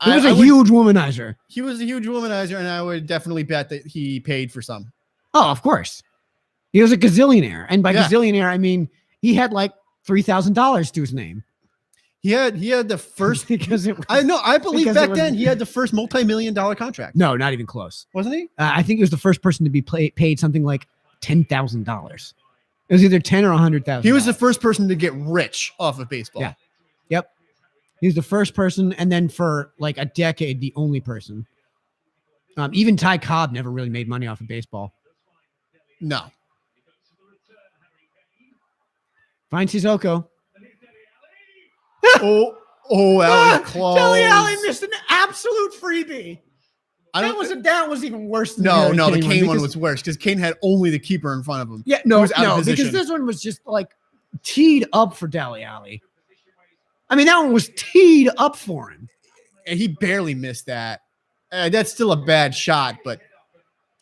was a huge womanizer. He was a huge womanizer, and I would definitely bet that he paid for some. Oh, of course. He was a gazillionaire, and by Yeah. gazillionaire, I mean he had like $3,000 to his name. He had the first. Because it was, I know. I believe because it back was- then he had the first multi-million-dollar contract. no, not even close. Wasn't he? I think he was the first person to be paid something like $10,000. It was either 10 or 100,000. He was the first person to get rich off of baseball. Yeah. Yep. He was the first person, and then for like a decade, the only person. Even Ty Cobb never really made money off of baseball. No. Find Sissoko. Oh, that was close. Dele Alli missed an absolute freebie. I That don't. was even worse than No, the the Kane one because- was worse because Kane had only the keeper in front of him. Yeah, He no, was out of no, because position. this one was just like teed up for Dele Alli. I mean, that one was teed up for him. And he barely missed that. That's still a bad shot, but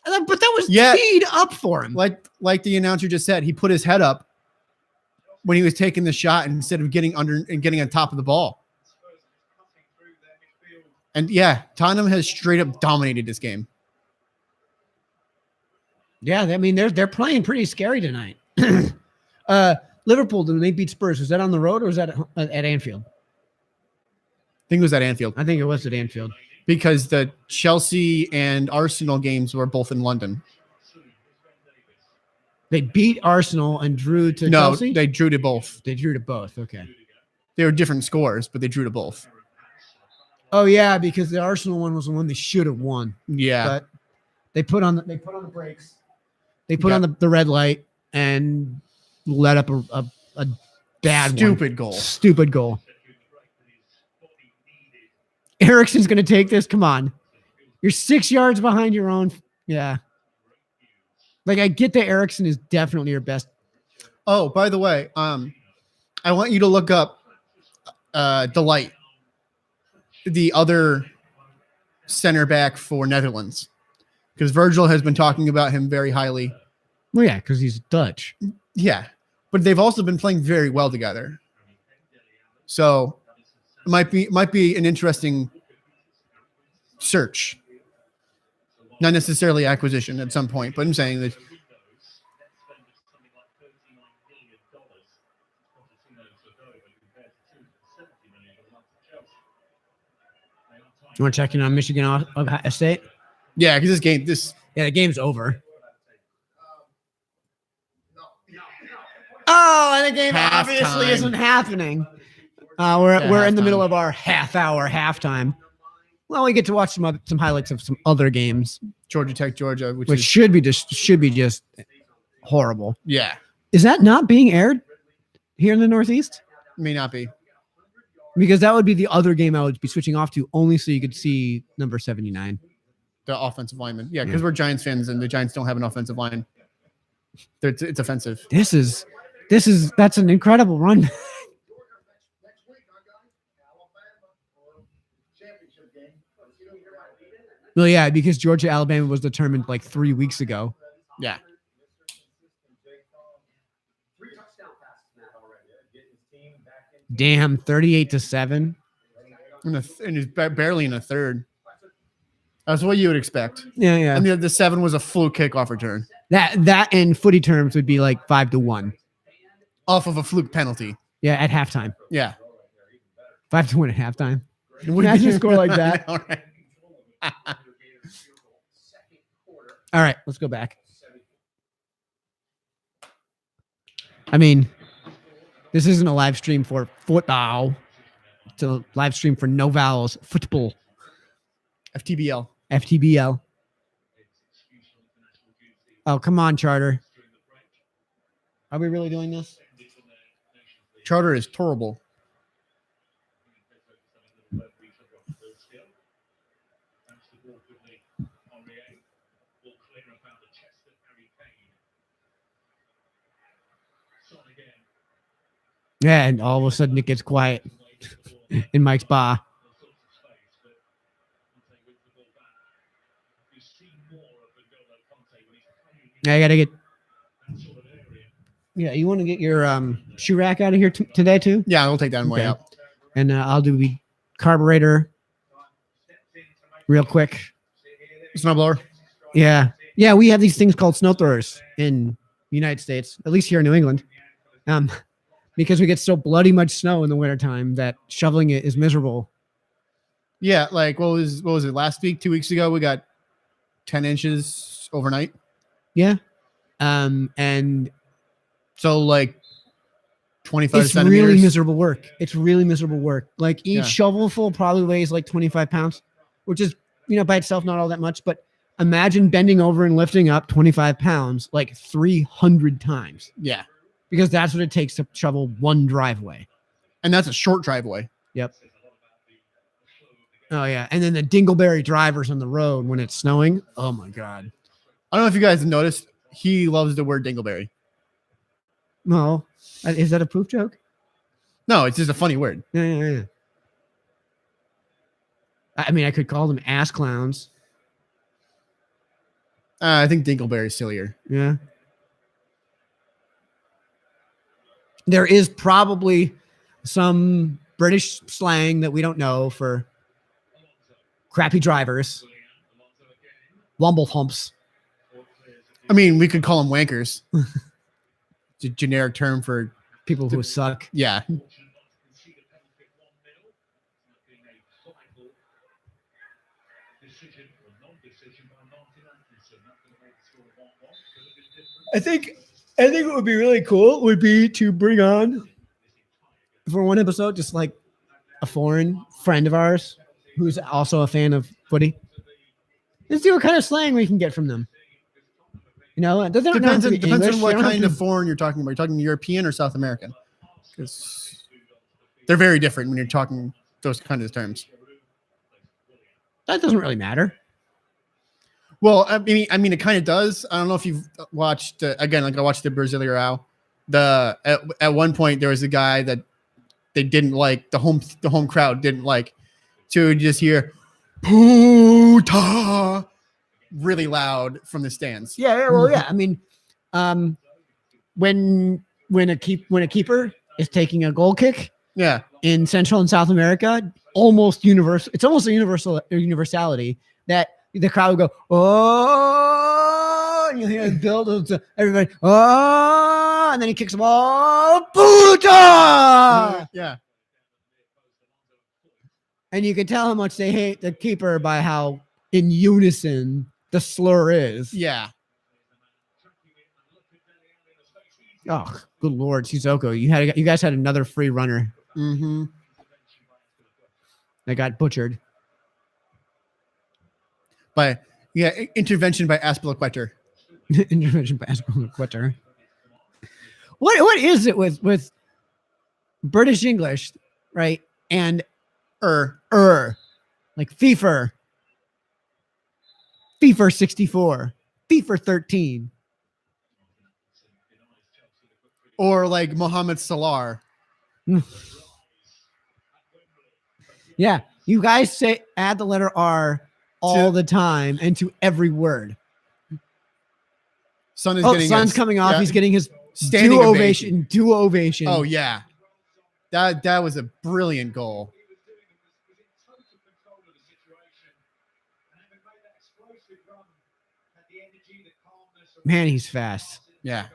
But that was Yeah. teed up for him. like the announcer just said, he put his head up when he was taking the shot instead of getting under and getting on top of the ball. And yeah, Tottenham has straight up dominated this game. Yeah, I mean they're playing pretty scary tonight. Liverpool, when they beat Spurs, was that on the road or was that at Anfield? I think it was at Anfield I think it was at Anfield. because the Chelsea and Arsenal games were both in London. They beat Arsenal and drew to No, Chelsea. they drew to both. They drew to both. Okay. They were different scores, but they drew to both. Oh yeah, because the Arsenal one was the one they should have won, Yeah. but they put on the brakes. They put on the red light and let up a bad one. Stupid goal. Stupid goal. Ericsson's going to take this. Come on. You're 6 yards behind your own. Yeah. Like, I get that Ericsson is definitely your best. Oh, by the way, I want you to look up Delight, the other center back for Netherlands, because Virgil has been talking about him very highly. Well, yeah, because he's Dutch. Yeah, but they've also been playing very well together. So it might be an interesting search, not necessarily acquisition at some point, but I'm saying that. You want to check in on Michigan Ohio State? Yeah, because this Yeah, the game's over. Oh, and the game obviously Halftime. isn't happening. We're in the halftime. middle of our half-hour halftime. Well, we get to watch some highlights of some other games, Georgia Tech, Georgia, which which is should be just horrible. yeah, Is that not being aired here in the Northeast? may not be. Because that would be the other game I would be switching off to, only so you could see number 79. The offensive lineman. Yeah, because we're Giants fans and the Giants don't have an offensive line. It's offensive. That's an incredible run. Well, yeah, because Georgia Alabama was determined like 3 weeks ago. Yeah. Damn, 38-7. And he's barely in a third. That's what you would expect. Yeah, yeah. I mean, the 7 was a fluke kickoff return That in footy terms would be like 5-1. off of a fluke penalty. Yeah, at halftime. Yeah. 5-1 at halftime. Would Imagine be- a score like that. I know, right? All right, let's go back. I mean, this isn't a live stream for football. It's a live stream for no vowels. Football. FTBL. FTBL. Oh, come on, Charter. Are we really doing this? Charter is terrible. Yeah, and all of a sudden it gets quiet in Mike's bar. Yeah, I gotta get. Yeah, you want to get your shoe rack out of here today too, Yeah, we'll take that on the way Okay. out. and I'll do the carburetor real quick. Snowblower. Yeah, we have these things called snow throwers in United States, at least here in New England, because we get so bloody much snow in the wintertime that shoveling it is miserable. Yeah, like what was it last week? 2 weeks ago, we got 10 inches overnight. Yeah. And So like 25 it's centimeters. really miserable work. It's really miserable work. Like each Yeah. shovelful probably weighs like 25 pounds, which is, by itself, not all that much, but imagine bending over and lifting up 25 pounds like 300 times, Yeah. because that's what it takes to shovel one driveway. And that's a short driveway. Yep. Oh yeah. And then the dingleberry drivers on the road when it's snowing. Oh my God. I don't know if you guys have noticed, he loves the word dingleberry. No. Is that a poop joke? No, it's just a funny word. Yeah. I mean, I could call them ass clowns. I think dingleberry is sillier. Yeah. There is probably some British slang that we don't know for crappy drivers. Wumble humps. I mean, we could call them wankers. It's a generic term for People who suck. yeah. I think what would be really cool would be to bring on for one episode just like a foreign friend of ours who's also a fan of footy. Let's see what kind of slang we can get from them. It doesn't Depends on English. what They don't have kind to- of foreign you're talking about. You're talking European or South American? Because they're very different when you're talking those kind of terms. That doesn't really matter. Well, I mean, it kind of does. I don't know if you've watched again. Like I watched the Brasileirão. At one point there was a guy that they didn't like. The home crowd didn't like. So you just hear "Puta" really loud from the stands. Yeah. Well, yeah. I mean, when a keeper is taking a goal kick Yeah, in Central and South America, almost universal. It's almost a universality that the crowd will go, oh, and you hear it build to everybody, oh, and then he kicks the ball, puta! yeah. And you can tell how much they hate the keeper by how in unison the slur is. Yeah. Oh, good Lord, Sissoko, you guys had another free runner Mm-hmm. that got butchered. Intervention by Aspilicueta. Intervention by Aspilicueta. What is it with British English, right? And like FIFA 64, FIFA 13. Or like Mohamed Salah. Yeah, you guys add the letter R all the time and to every word. Son's coming off. yeah, He's getting his standing ovation. Duo ovation. Oh yeah, that was a brilliant goal. Man, he's fast. Yeah.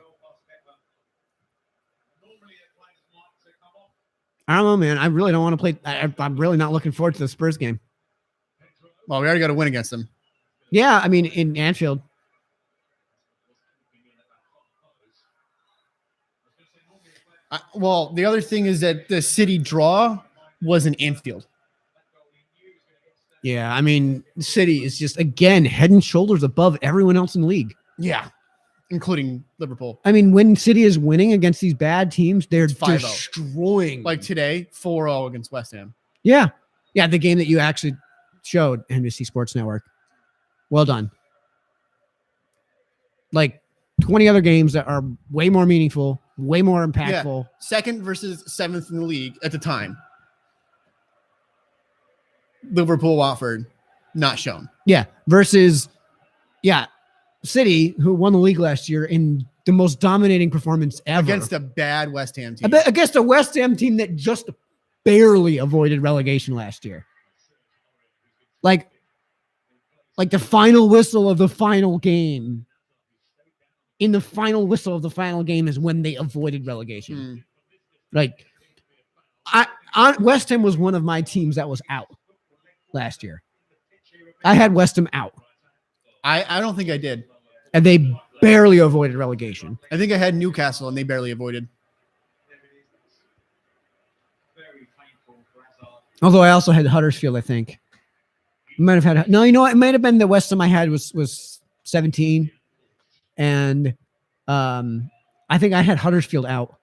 I don't know, man. I really don't want to play. I'm really not looking forward to the Spurs game. Well, we already got to win against them. Yeah, I mean, in Anfield. Well, the other thing is that the City draw was in Anfield. Yeah, I mean, City is just, again, head and shoulders above everyone else in the league. Yeah, including Liverpool. I mean, when City is winning against these bad teams, they're 5-0. destroying. Like today, 4-0 against West Ham. Yeah, the game that you actually showed, NBC Sports Network. Well done. Like 20 other games that are way more meaningful, way more impactful. Yeah. Second versus seventh in the league at the time. Liverpool, Watford, not shown. Yeah, versus, City, who won the league last year in the most dominating performance ever. Against a bad West Ham team. Against a West Ham team that just barely avoided relegation last year. Like the final whistle of the final game in the final whistle of the final game is when they avoided relegation. Like, West Ham was one of my teams that was out last year. I had West Ham out. I don't think I did. And they barely avoided relegation. I think I had Newcastle, and they barely avoided. Although I also had Huddersfield, I think. Might have had no, you know what? It might have been the West Ham I had was 17, and I think I had Huddersfield out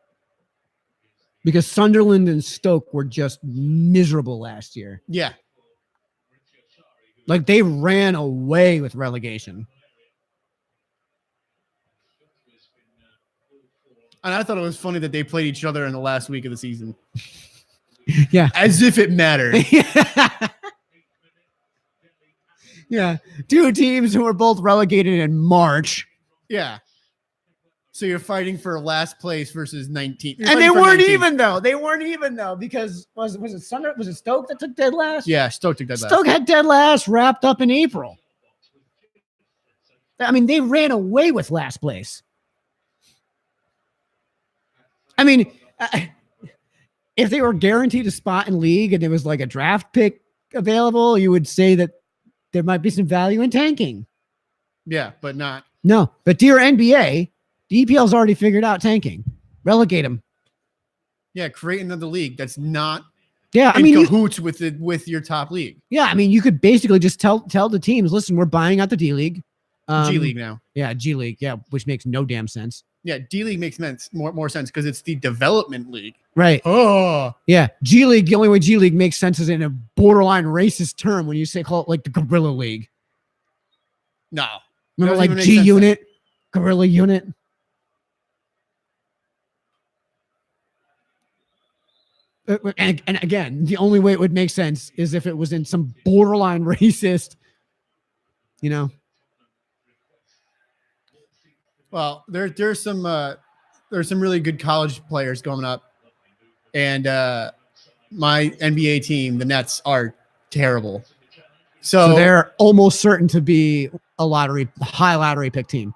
because Sunderland and Stoke were just miserable last year. Yeah, like they ran away with relegation. and I thought it was funny that they played each other in the last week of the season. Yeah, as if it mattered. Yeah, two teams who were both relegated in March. Yeah. So you're fighting for last place versus 19. And they weren't even though. They weren't even though because was it Sunderland? Was it Stoke that took dead last? Yeah, Stoke took dead last. Stoke had dead last wrapped up in April. I mean, they ran away with last place. I mean, if they were guaranteed a spot in league and there was like a draft pick available, you would say that there might be some value in tanking. Yeah, but not. No, but dear NBA, the EPL's already figured out tanking. Relegate them. Yeah, create another league that's not cahoots with your top league. Yeah, I mean, you could basically just tell the teams, listen, we're buying out the D League. G League now. Yeah, G League. Yeah, which makes no damn sense. Yeah, D League makes more sense because it's the development league. Right. Oh. Yeah, G League. The only way G League makes sense is in a borderline racist term when you call it like the Guerrilla League. No. Remember like G Unit, Guerrilla Unit. And again, the only way it would make sense is if it was in some borderline racist, Well, there's some really good college players going up, and my NBA team, the Nets, are terrible. So they're almost certain to be a high lottery pick team.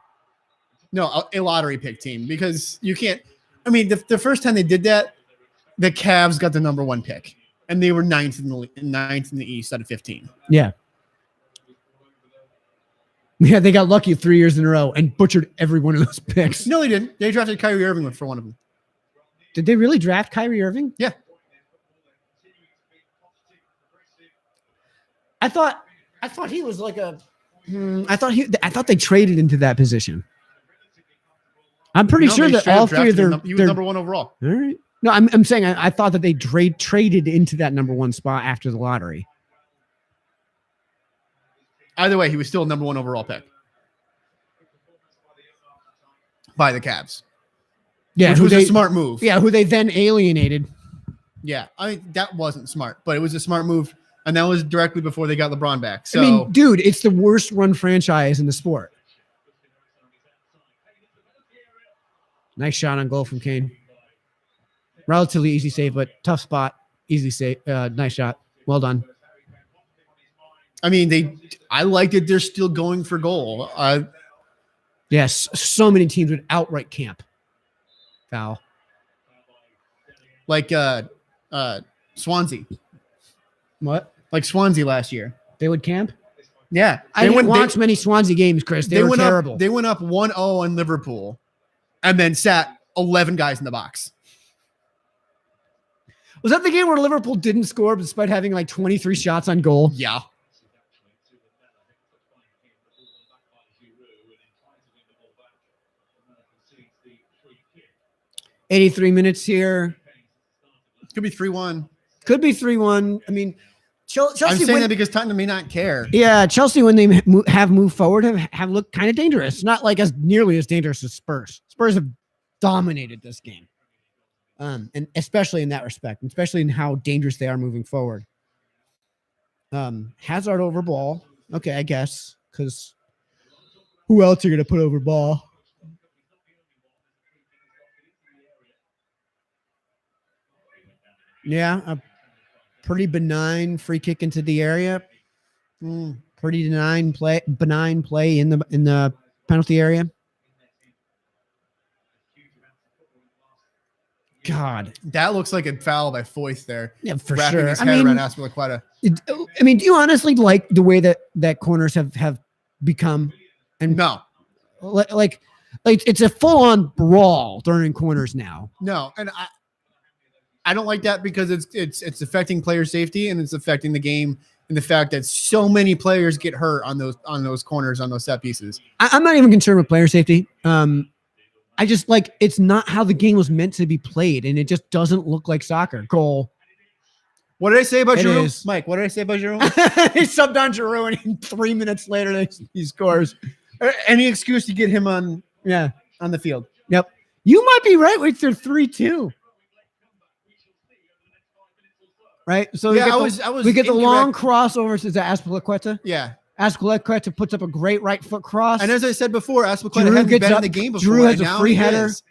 No, a lottery pick team because you can't. I mean, the first time they did that, the Cavs got the number 1 pick, and they were ninth in the East out of 15. Yeah. Yeah, they got lucky 3 years in a row and butchered every one of those picks. No, they didn't. They drafted Kyrie Irving for one of them. Did they really draft Kyrie Irving? Yeah. I thought he was like I thought they traded into that position. I'm pretty sure that all three of he was number 1 overall. All right. No, I'm saying I thought that they traded into that number 1 spot after the lottery. Either way, he was still a number 1 overall pick by the Cavs. Yeah, which was a smart move. Yeah, who they then alienated. Yeah, I mean that wasn't smart, but it was a smart move, and that was directly before they got LeBron back. So, I mean, dude, it's the worst run franchise in the sport. Nice shot on goal from Kane. Relatively easy save, but tough spot. Easy save. Nice shot. Well done. I mean, I like that they're still going for goal. Yes, so many teams would outright camp. Foul. Like Swansea. What? Like Swansea last year. They would camp? Yeah. I didn't watch many Swansea games, Chris. They were terrible. They went up 1-0 on Liverpool and then sat 11 guys in the box. Was that the game where Liverpool didn't score despite having like 23 shots on goal? Yeah. $83 minutes here. Could be 3-1. Could be 3-1. I mean, Chelsea. I'm saying that because Tottenham may not care. Yeah, Chelsea, when they have moved forward, have looked kind of dangerous. Not like as nearly as dangerous as Spurs. Spurs have dominated this game. And especially in that respect, especially in how dangerous they are moving forward. Hazard over ball. Okay, I guess. Because who else are you going to put over ball? Yeah, a pretty benign free kick into the area. Pretty benign play in the penalty area. God. That looks like a foul by Foyth there. Yeah, for Wrapping sure. his I head mean, around Aspilicueta. I mean, do you honestly like the way that corners have become? And No, like it's a full on brawl during corners now. no, and I don't like that because it's affecting player safety and it's affecting the game and the fact that so many players get hurt on those corners on those set pieces. I'm not even concerned with player safety. I just like it's not how the game was meant to be played, and it just doesn't look like soccer. Goal. What did I say about It Giroud? is. Mike, what did I say about Giroud? He subbed on Giroud, and 3 minutes later he scores. Any excuse to get him on Yeah. the field. Yep. You might be right with your 3-2. Right. So Yeah, we get the long incorrect. crossover to Aspilicueta. Yeah. Aspilicueta puts up a great right foot cross. And as I said before, Aspilicueta Giroud hadn't gets been up, in the game before. Giroud has and a now free he header. is.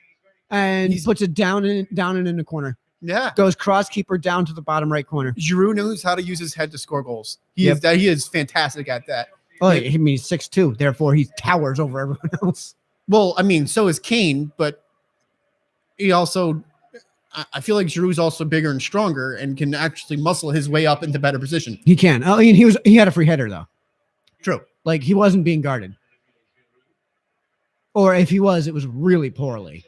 And He's- puts it down and in the corner. Yeah. Goes cross keeper down to the bottom right corner. Giroud knows how to use his head to score goals. He Yep. is fantastic at that. Oh, he means 6'2", therefore he towers over everyone else. Well, I mean, so is Kane, but he also I feel like Giroud's also bigger and stronger and can actually muscle his way up into better position. He can. I mean, he had a free header though. True. Like he wasn't being guarded. Or if he was, it was really poorly.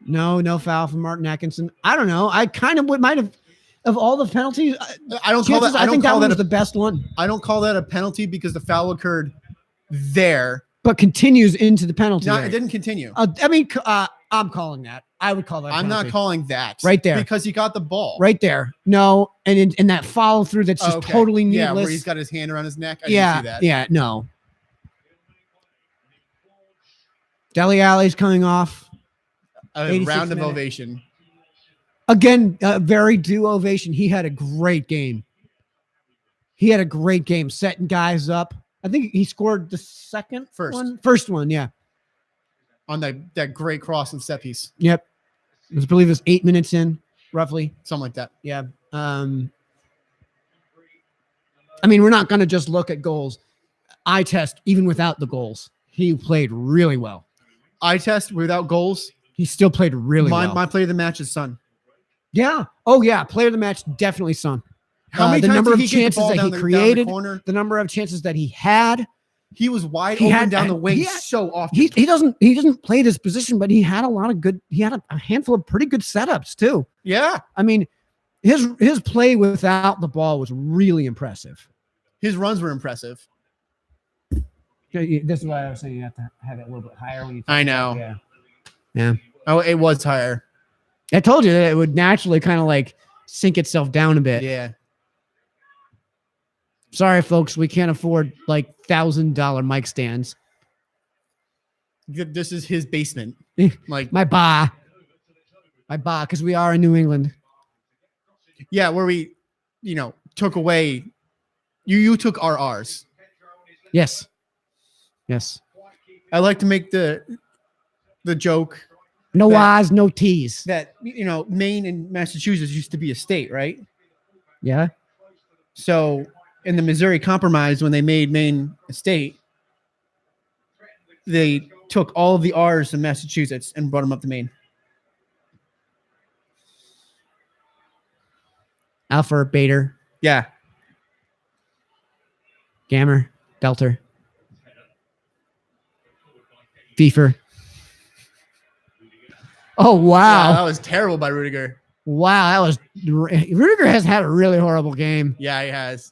No foul from Martin Atkinson. I don't know. I kind of might have of all the penalties. I don't call that. I I don't think that call one that was the best one, I don't call that a penalty because the foul occurred there. but continues into the penalty. No, area. it didn't continue. I mean, I'm calling that. I would call that. I'm penalty. not calling that Right there. because he got the ball Right there. No, and that follow through that's just Okay. totally Yeah, needless. where he's got his hand around his neck. I didn't see that. Yeah, no. Dele Alli's coming off. A 86 round of minute. ovation. Again, very due ovation. He had a great game. Setting guys up. I think he scored the first one, yeah. On that great cross and set piece. Yep. I believe it was 8 minutes in, roughly. Something like that. Yeah. I mean, we're not going to just look at goals. Eye test, even without the goals, he played really well. Eye test without goals. He still played really well. My player of the match is Son. Yeah. Oh, yeah. Player of the match, definitely Son. How many the times number did of he get the chances ball that down he the created, corner? the number of chances that he had. He was wide He open had- down the wing he had- so often. He doesn't play this position, but he had a handful of pretty good setups too. Yeah. I mean, his play without the ball was really impressive. His runs were impressive. This is why I was saying you have to have it a little bit higher when you. I know. Yeah. Yeah. Oh, it was higher. I told you that it would naturally kind of like sink itself down a bit. Yeah. Sorry, folks, we can't afford like $1,000 mic stands. This is his basement. Like, My bar, because we are in New England. yeah, where we, took away. You took our R's. Yes. I like to make the joke No That- I's, no T's. that Maine and Massachusetts used to be a state, right? Yeah. So in the Missouri Compromise, when they made Maine a state, they took all of the R's in Massachusetts and brought them up to Maine. Alpha, Beta, Yeah. Gamma, Delta, Beefer. Oh, Wow, that wow. was terrible by Rudiger. Wow. Rudiger has had a really horrible game. Yeah, he has.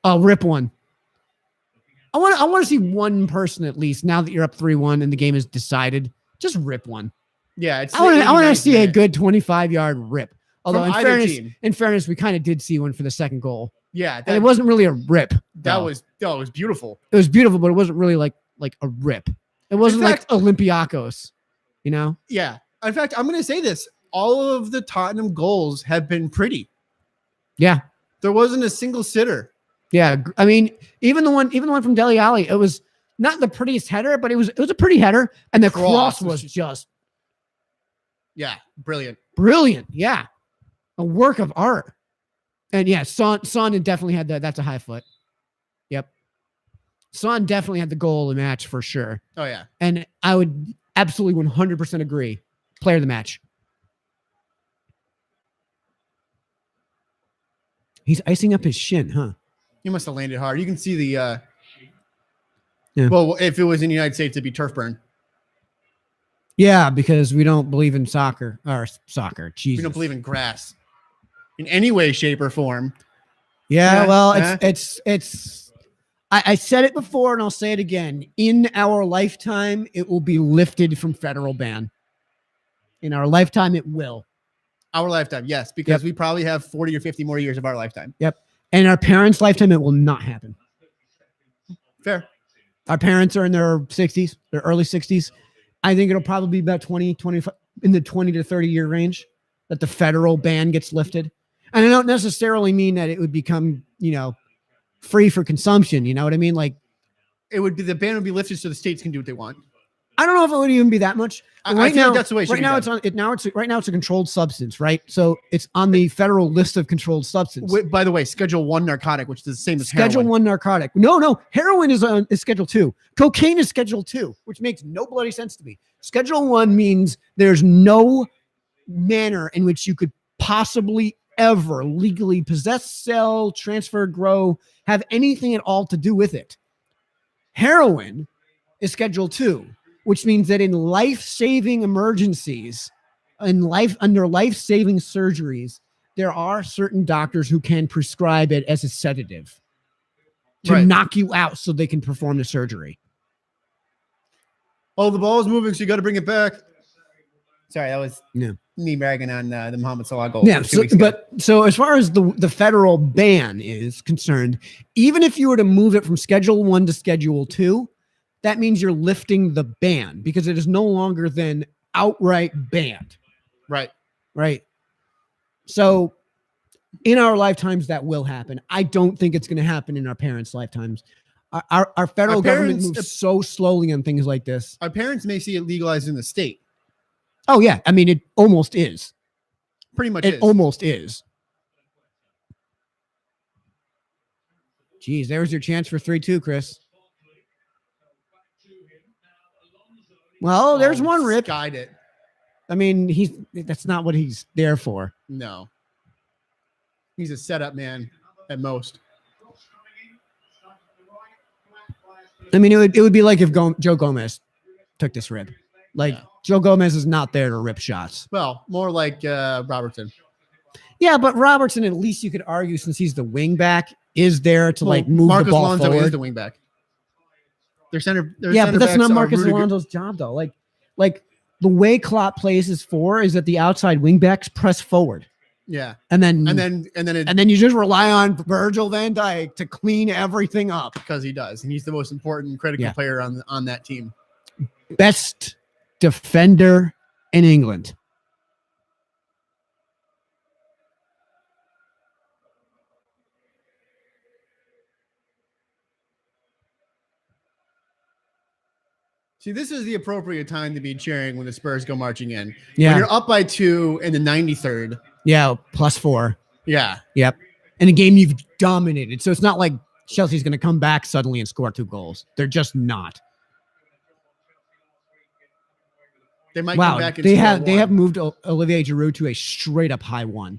Oh, rip one. I want to see one person at least now that you're up 3-1 and the game is decided. Just rip one. Yeah, it's I want to 89th see a minute. good 25-yard rip. Although From in either team. fairness, we kind of did see one for the second goal. Yeah, And it wasn't really a rip. that though. was beautiful. It was beautiful, but it wasn't really like a rip. It wasn't fact- like Olympiacos, you know? Yeah. In fact, I'm going to say this. All of the Tottenham goals have been pretty. Yeah. There wasn't a single sitter. Yeah. I mean, even the one from Dele Alli, it was not the prettiest header, but it was a pretty header. And the cross was just Yeah, brilliant. brilliant. Yeah. A work of art. And yeah, Son definitely had that. That's a high foot. Yep. Son definitely had the goal of the match for sure. Oh yeah. And I would absolutely 100% agree. Player of the match. He's icing up his shin, huh? He must have landed hard. You can see the. Yeah. Well, if it was in the United States, it'd be turf burn. Yeah, because we don't believe in soccer. Jesus. We don't believe in grass in any way, shape, or form. Yeah, well, yeah. I said it before and I'll say it again. In our lifetime, it will be lifted from federal ban. In our lifetime, it will. Our lifetime, yes, because Yep. we probably have 40 or 50 more years of our lifetime. Yep. And our parents' lifetime, it will not happen. Fair. Our parents are in their 60s, their early 60s. I think it'll probably be about 25 in the 20 to 30 year range that the federal ban gets lifted. And I don't necessarily mean that it would become, free for consumption. You know what I mean? Like, It would be the ban would be lifted so the states can do what they want. I don't know if it would even be that much. I Right feel now, like that's the way it should right be now done. it's on it. Now it's right now it's a controlled substance, right? So it's on the federal list of controlled substance. By the way, Schedule 1 narcotic, which is the same as Schedule heroin. 1 narcotic. No, heroin is Schedule 2. Cocaine is Schedule 2, which makes no bloody sense to me. Schedule 1 means there's no manner in which you could possibly ever legally possess, sell, transfer, grow, have anything at all to do with it. Heroin is Schedule 2, which means that in life-saving emergencies, under life-saving surgeries, there are certain doctors who can prescribe it as a sedative to Right. knock you out so they can perform the surgery. Oh, the ball is moving, so you got to bring it back. Sorry, that was Yeah. me bragging on the Mohamed Salah goal. Yeah, from 2 so, weeks ago. so as far as the federal ban is concerned, even if you were to move it from Schedule 1 to Schedule 2, that means you're lifting the ban because it is no longer then outright banned. Right. Right. So in our lifetimes, that will happen. I don't think it's going to happen in our parents' lifetimes. Our federal Our government parents- moves so slowly on things like this. Our parents may see it legalized in the state. Oh, yeah. I mean, it almost is. Pretty much It is. almost is. Geez, there's your chance for 3-2, Chris. Well, there's one rip. Skied it. I mean, that's not what he's there for. No. He's a setup man at most. I mean, it would be like if Joe Gomez took this rip. Like, Yeah. Joe Gomez is not there to rip shots. Well, more like Robertson. Yeah, but Robertson, at least you could argue, since he's the wing back, is there to Well, move Marcus the ball Alonso forward. is the wing back. Their center. Their Yeah, center but that's backs not are Marcus Rudiger. Alonso's job, though. Like the way Klopp plays is that the outside wing backs press forward, Yeah, and then and you just rely on Virgil van Dijk to clean everything up. because he does, and he's the most important critical Yeah. player on that team. Best defender in England. See, this is the appropriate time to be cheering when the Spurs go marching in. Yeah. When you're up by 2 in the 93rd. Yeah, +4. Yeah. Yep. In a game you've dominated. So it's not like Chelsea's going to come back suddenly and score 2 goals. They're just not. They might Wow. come back and They score have one. moved Olivier Giroud to a straight up high 1.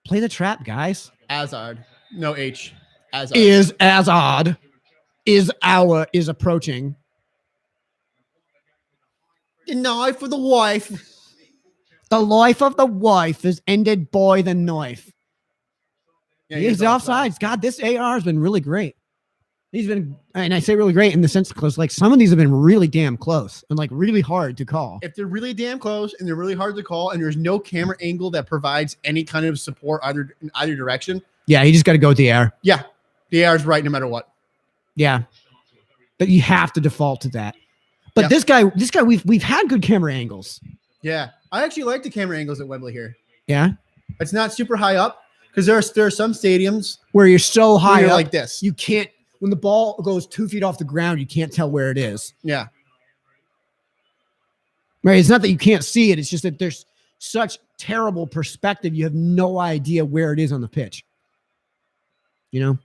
Play the trap, guys. Hazard. No H. Hazard. Is as odd. Is approaching. The knife for the wife. The life of the wife is ended by the knife. Yeah, He's offsides. God, this AR has been really great. He's been, and I say really great in the sense because like some of these have been really damn close and like really hard to call. If they're really damn close and they're really hard to call and there's no camera angle that provides any kind of support in either direction, Yeah, you just got to go with the air. yeah, the AR is right no matter what. Yeah, but you have to default to that. But Yeah. this guy, we've had good camera angles. Yeah, I actually like the camera angles at Wembley here. Yeah, It's not super high up because there are some stadiums where you're so where high you're up, like this. you can't. When the ball goes 2 feet off the ground, you can't tell where it is. Yeah, Right? It's not that you can't see it. It's just that there's such terrible perspective. You have no idea where it is on the pitch. You know?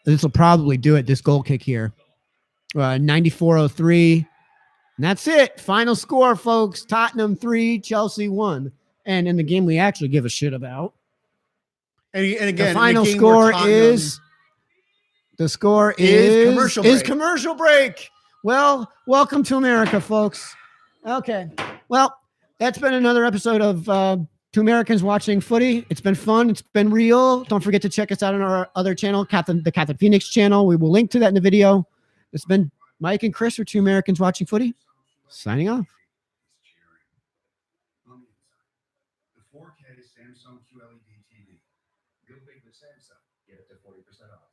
This will probably do it, this goal kick here. 94-03. And that's it. Final score, folks. Tottenham 3, Chelsea 1. And in the game we actually give a shit about. And again, The final in a game where score Tottenham is commercial break. Commercial break. Well, welcome to America, folks. Okay. Well, that's been another episode of Two Americans Watching Footy. It's been fun. It's been real. Don't forget to check us out on our other channel, the Captainphoenix channel. We will link to that in the video. It's been Mike and Chris for Two Americans Watching Footy. Signing off. The 4K Samsung QLED TV. Go big with Samsung. Get it to 40% off.